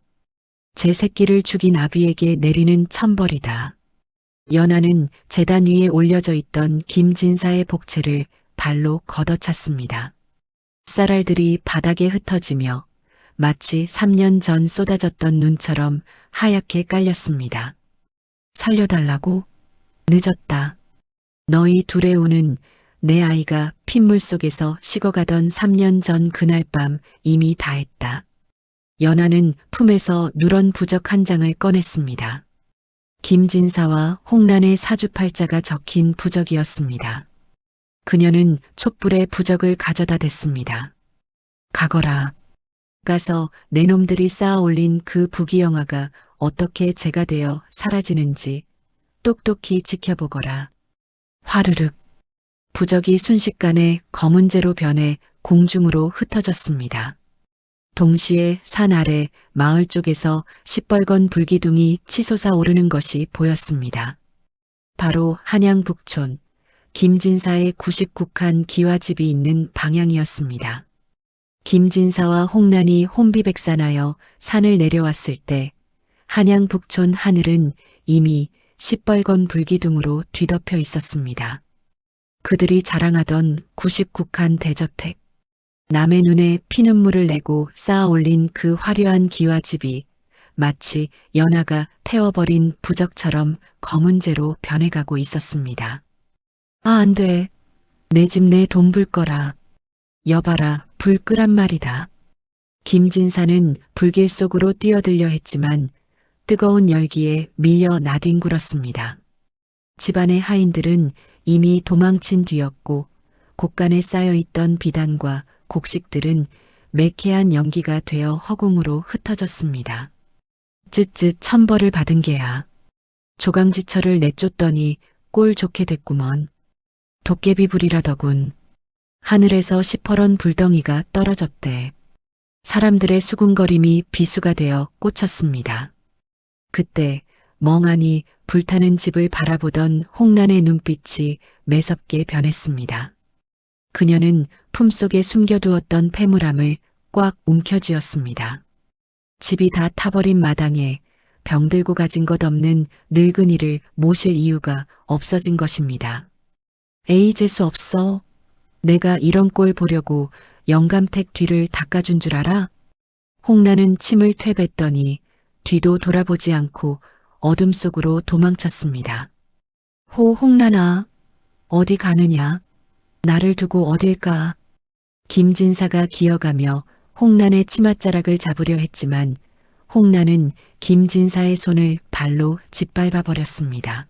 제 새끼를 죽인 아비에게 내리는 천벌이다. 연하는 제단 위에 올려져 있던 김진사의 복체를 발로 걷어찼습니다. 쌀알들이 바닥에 흩어지며 마치 3년 전 쏟아졌던 눈처럼 하얗게 깔렸습니다. 살려달라고? 늦었다. 너희 둘의 운은 내 아이가 핏물 속에서 식어가던 3년 전 그날 밤 이미 다했다. 연하는 품에서 누런 부적 한 장을 꺼냈습니다. 김진사와 홍란의 사주팔자가 적힌 부적이었습니다. 그녀는 촛불에 부적을 가져다 댔습니다. 가거라. 가서 내 놈들이 쌓아 올린 그 부귀영화가 어떻게 재가 되어 사라지는지 똑똑히 지켜보거라. 화르륵. 부적이 순식간에 검은재로 변해 공중으로 흩어졌습니다. 동시에 산 아래 마을 쪽에서 시뻘건 불기둥이 치솟아 오르는 것이 보였습니다. 바로 한양 북촌 김진사의 99칸 기와집이 있는 방향이었습니다. 김진사와 홍란이 혼비백산하여 산을 내려왔을 때 한양 북촌 하늘은 이미 시뻘건 불기둥으로 뒤덮여 있었습니다. 그들이 자랑하던 99칸 대저택, 남의 눈에 피눈물을 내고 쌓아 올린 그 화려한 기와집이 마치 연하가 태워버린 부적처럼 검은재로 변해가고 있었습니다. 아, 안 돼. 내 집 내 돈 불 거라. 여봐라, 불 끄란 말이다. 김진사는 불길 속으로 뛰어들려 했지만 뜨거운 열기에 밀려 나뒹굴었습니다. 집안의 하인들은 이미 도망친 뒤였고 곳간에 쌓여있던 비단과 곡식들은 매캐한 연기가 되어 허공으로 흩어졌습니다. 쯧쯧 천벌을 받은 게야. 조강지처를 내쫓더니 꼴 좋게 됐구먼. 도깨비 불이라더군. 하늘에서 시퍼런 불덩이가 떨어졌대. 사람들의 수군거림이 비수가 되어 꽂혔습니다. 그때 멍하니 불타는 집을 바라보던 홍란의 눈빛이 매섭게 변했습니다. 그녀는 품속에 숨겨두었던 패물함을 꽉 움켜쥐었습니다. 집이 다 타버린 마당에 병들고 가진 것 없는 늙은이를 모실 이유가 없어진 것입니다. 에이 재수 없어. 내가 이런 꼴 보려고 영감택 뒤를 닦아준 줄 알아? 홍란은 침을 퇴뱉더니 뒤도 돌아보지 않고 어둠 속으로 도망쳤습니다. 홍란아, 어디 가느냐? 나를 두고 어딜 가? 김진사가 기어가며 홍란의 치맛자락을 잡으려 했지만 홍란은 김진사의 손을 발로 짓밟아 버렸습니다.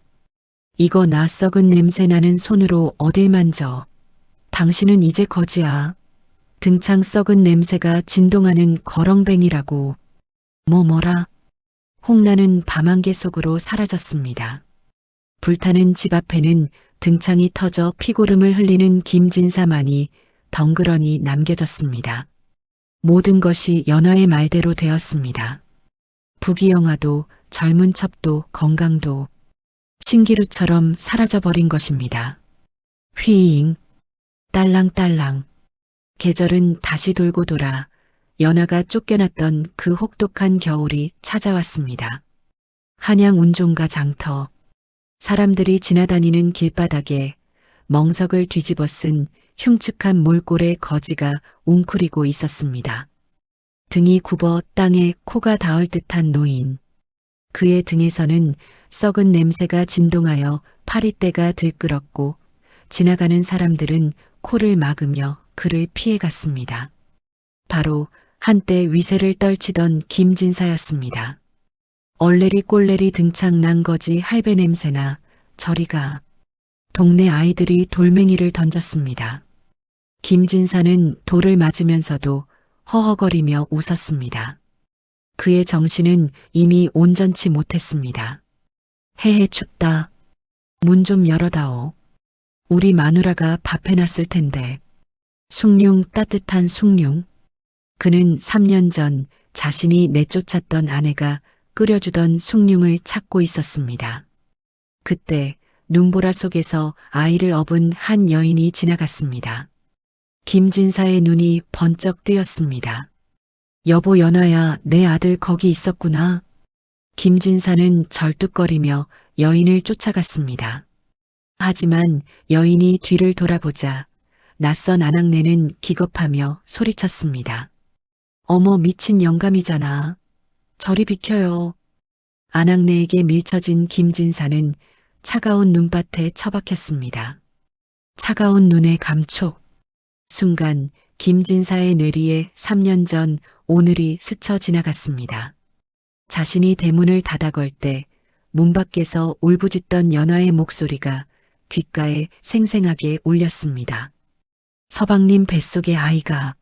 이거 나 썩은 냄새 나는 손으로 어딜 만져. 당신은 이제 거지야. 등창 썩은 냄새가 진동하는 거렁뱅이라고. 뭐라? 홍란은 밤안개 속으로 사라졌습니다. 불타는 집 앞에는 등창이 터져 피고름을 흘리는 김진사만이 덩그러니 남겨졌습니다. 모든 것이 연화의 말대로 되었습니다. 부귀영화도 젊은 첩도 건강도 신기루처럼 사라져버린 것입니다. 휘잉, 딸랑딸랑. 계절은 다시 돌고 돌아 연하가 쫓겨났던 그 혹독한 겨울이 찾아왔습니다. 한양 운종가 장터. 사람들이 지나다니는 길바닥에 멍석을 뒤집어 쓴 흉측한 몰골의 거지가 웅크리고 있었습니다. 등이 굽어 땅에 코가 닿을 듯한 노인. 그의 등에서는 썩은 냄새가 진동하여 파리떼가 들끓었고 지나가는 사람들은 코를 막으며 그를 피해갔습니다. 바로 한때 위세를 떨치던 김진사였습니다. 얼레리 꼴레리 등창 난 거지 할배 냄새나 저리가. 동네 아이들이 돌멩이를 던졌습니다. 김진사는 돌을 맞으면서도 허허거리며 웃었습니다. 그의 정신은 이미 온전치 못했습니다. 해해 춥다. 문 좀 열어다오. 우리 마누라가 밥 해놨을 텐데. 숭늉 따뜻한 숭늉. 그는 3년 전 자신이 내쫓았던 아내가 끓여주던 숭늉을 찾고 있었습니다. 그때 눈보라 속에서 아이를 업은 한 여인이 지나갔습니다. 김진사의 눈이 번쩍 뜨였습니다. 여보 연화야, 내 아들 거기 있었구나. 김진사는 절뚝거리며 여인을 쫓아갔습니다. 하지만 여인이 뒤를 돌아보자 낯선 아낙네는 기겁하며 소리쳤습니다. 어머 미친 영감이잖아. 저리 비켜요. 아낙네에게 밀쳐진 김진사는 차가운 눈밭에 처박혔습니다. 차가운 눈의 감촉. 순간 김진사의 뇌리에 3년 전 오늘이 스쳐 지나갔습니다. 자신이 대문을 닫아걸 때 문 밖에서 울부짖던 연화의 목소리가 귓가에 생생하게 울렸습니다. 서방님 뱃속의 아이가.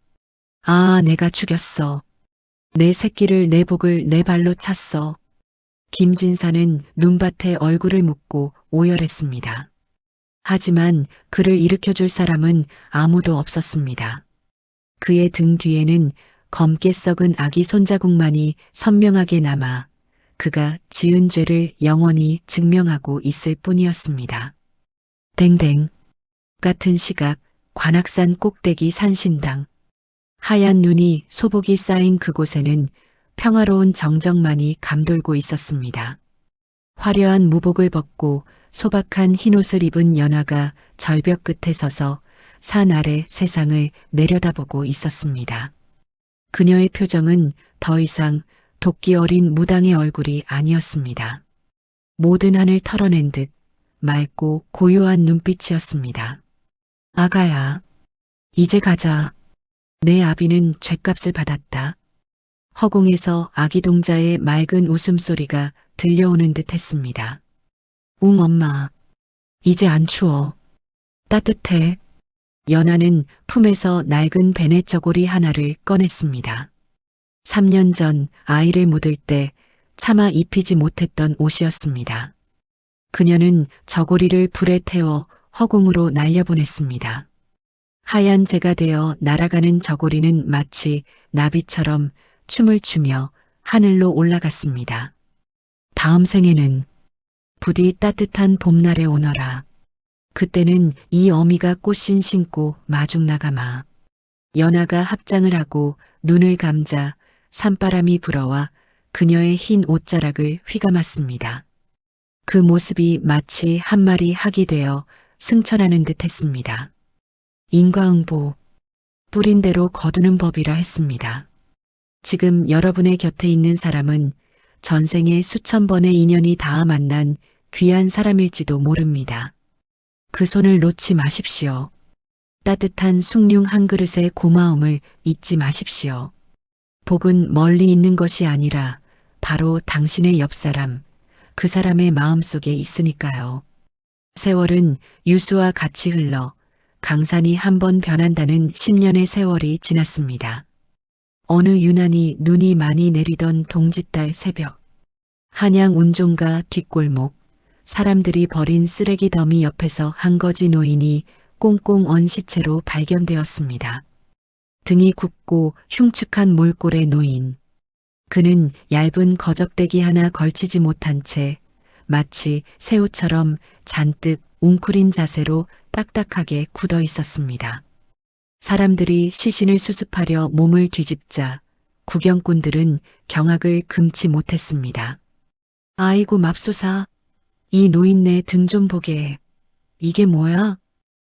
아, 내가 죽였어. 내 새끼를 내 복을 내 발로 찼어. 김진사는 눈밭에 얼굴을 묻고 오열했습니다. 하지만 그를 일으켜줄 사람은 아무도 없었습니다. 그의 등 뒤에는 검게 썩은 아기 손자국만이 선명하게 남아 그가 지은 죄를 영원히 증명하고 있을 뿐이었습니다. 댕댕. 같은 시각 관악산 꼭대기 산신당. 하얀 눈이 소복이 쌓인 그곳에는 평화로운 정적만이 감돌고 있었습니다. 화려한 무복을 벗고 소박한 흰옷을 입은 연화가 절벽 끝에 서서 산 아래 세상을 내려다보고 있었습니다. 그녀의 표정은 더 이상 도끼 어린 무당의 얼굴이 아니었습니다. 모든 한을 털어낸 듯 맑고 고요한 눈빛이었습니다. 아가야, 이제 가자. 내 아비는 죗값을 받았다. 허공에서 아기 동자의 맑은 웃음소리가 들려오는 듯 했습니다. 웅 엄마, 이제 안 추워. 따뜻해. 연아는 품에서 낡은 베넷 저고리 하나를 꺼냈습니다. 3년 전 아이를 묻을 때 차마 입히지 못했던 옷이었습니다. 그녀는 저고리를 불에 태워 허공으로 날려보냈습니다. 하얀 재가 되어 날아가는 저고리는 마치 나비처럼 춤을 추며 하늘로 올라갔습니다. 다음 생에는 부디 따뜻한 봄날에 오너라. 그때는 이 어미가 꽃신 신고 마중 나가마. 연아가 합장을 하고 눈을 감자 산바람이 불어와 그녀의 흰 옷자락을 휘감았습니다. 그 모습이 마치 한 마리 학이 되어 승천하는 듯 했습니다. 인과응보, 뿌린 대로 거두는 법이라 했습니다. 지금 여러분의 곁에 있는 사람은 전생에 수천 번의 인연이 닿아 만난 귀한 사람일지도 모릅니다. 그 손을 놓지 마십시오. 따뜻한 숭늉 한 그릇의 고마움을 잊지 마십시오. 복은 멀리 있는 것이 아니라 바로 당신의 옆사람, 그 사람의 마음속에 있으니까요. 세월은 유수와 같이 흘러 강산이 한 번 변한다는 10년의 세월이 지났습니다. 어느 유난히 눈이 많이 내리던 동짓달 새벽, 한양 운종가 뒷골목, 사람들이 버린 쓰레기 더미 옆에서 한 거지 노인이 꽁꽁 언 시체로 발견되었습니다. 등이 굽고 흉측한 몰골의 노인. 그는 얇은 거적대기 하나 걸치지 못한 채 마치 새우처럼 잔뜩 웅크린 자세로 딱딱하게 굳어 있었습니다. 사람들이 시신을 수습하려 몸을 뒤집자 구경꾼들은 경악을 금치 못했습니다. 아이고 맙소사, 이 노인네 등 좀 보게. 이게 뭐야?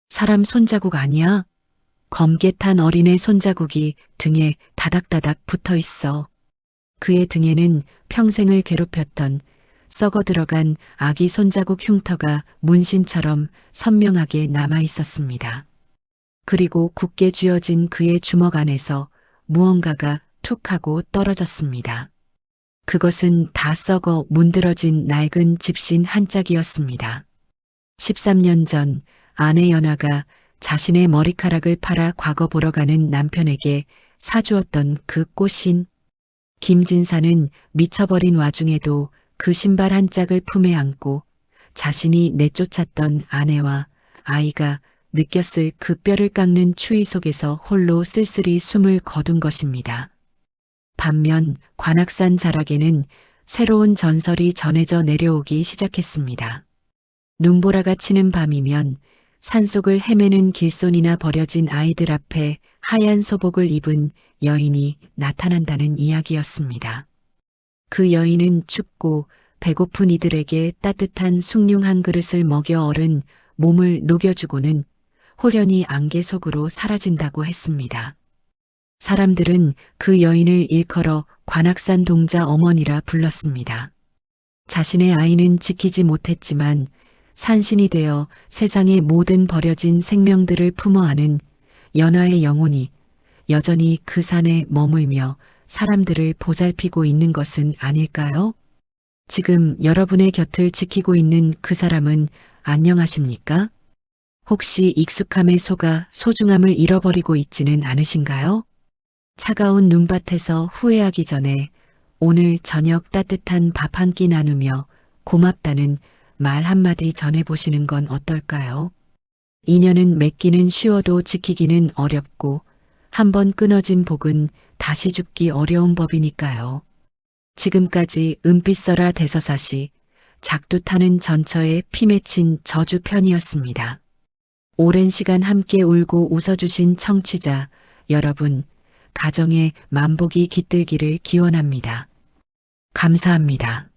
사람 손자국 아니야? 검게 탄 어린애 손자국이 등에 다닥다닥 붙어 있어. 그의 등에는 평생을 괴롭혔던 썩어 들어간 아기 손자국 흉터가 문신처럼 선명하게 남아 있었습니다. 그리고 굳게 쥐어진 그의 주먹 안에서 무언가가 툭 하고 떨어졌습니다. 그것은 다 썩어 문드러진 낡은 집신 한 짝이었습니다. 13년 전 아내 연아가 자신의 머리카락을 팔아 과거 보러 가는 남편에게 사주었던 그 꽃신. 김진사는 미쳐버린 와중에도 그 신발 한 짝을 품에 안고 자신이 내쫓았던 아내와 아이가 느꼈을 그 뼈를 깎는 추위 속에서 홀로 쓸쓸히 숨을 거둔 것입니다. 반면 관악산 자락에는 새로운 전설이 전해져 내려오기 시작했습니다. 눈보라가 치는 밤이면 산속을 헤매는 길손이나 버려진 아이들 앞에 하얀 소복을 입은 여인이 나타난다는 이야기였습니다. 그 여인은 춥고 배고픈 이들에게 따뜻한 숭늉 한 그릇을 먹여 얼은 몸을 녹여주고는 호련히 안개 속으로 사라진다고 했습니다. 사람들은 그 여인을 일컬어 관악산 동자 어머니라 불렀습니다. 자신의 아이는 지키지 못했지만 산신이 되어 세상의 모든 버려진 생명들을 품어 안은 연화의 영혼이 여전히 그 산에 머물며 사람들을 보살피고 있는 것은 아닐까요? 지금 여러분의 곁을 지키고 있는 그 사람은 안녕하십니까? 혹시 익숙함에 속아 소중함을 잃어버리고 있지는 않으신가요? 차가운 눈밭에서 후회하기 전에 오늘 저녁 따뜻한 밥 한 끼 나누며 고맙다는 말 한마디 전해보시는 건 어떨까요? 인연은 맺기는 쉬워도 지키기는 어렵고 한번 끊어진 복은 다시 줍기 어려운 법이니까요. 지금까지 은빛서라 대서사시 작두 타는 전처의 피 맺힌 저주 편이었습니다. 오랜 시간 함께 울고 웃어주신 청취자 여러분, 가정에 만복이 깃들기를 기원합니다. 감사합니다.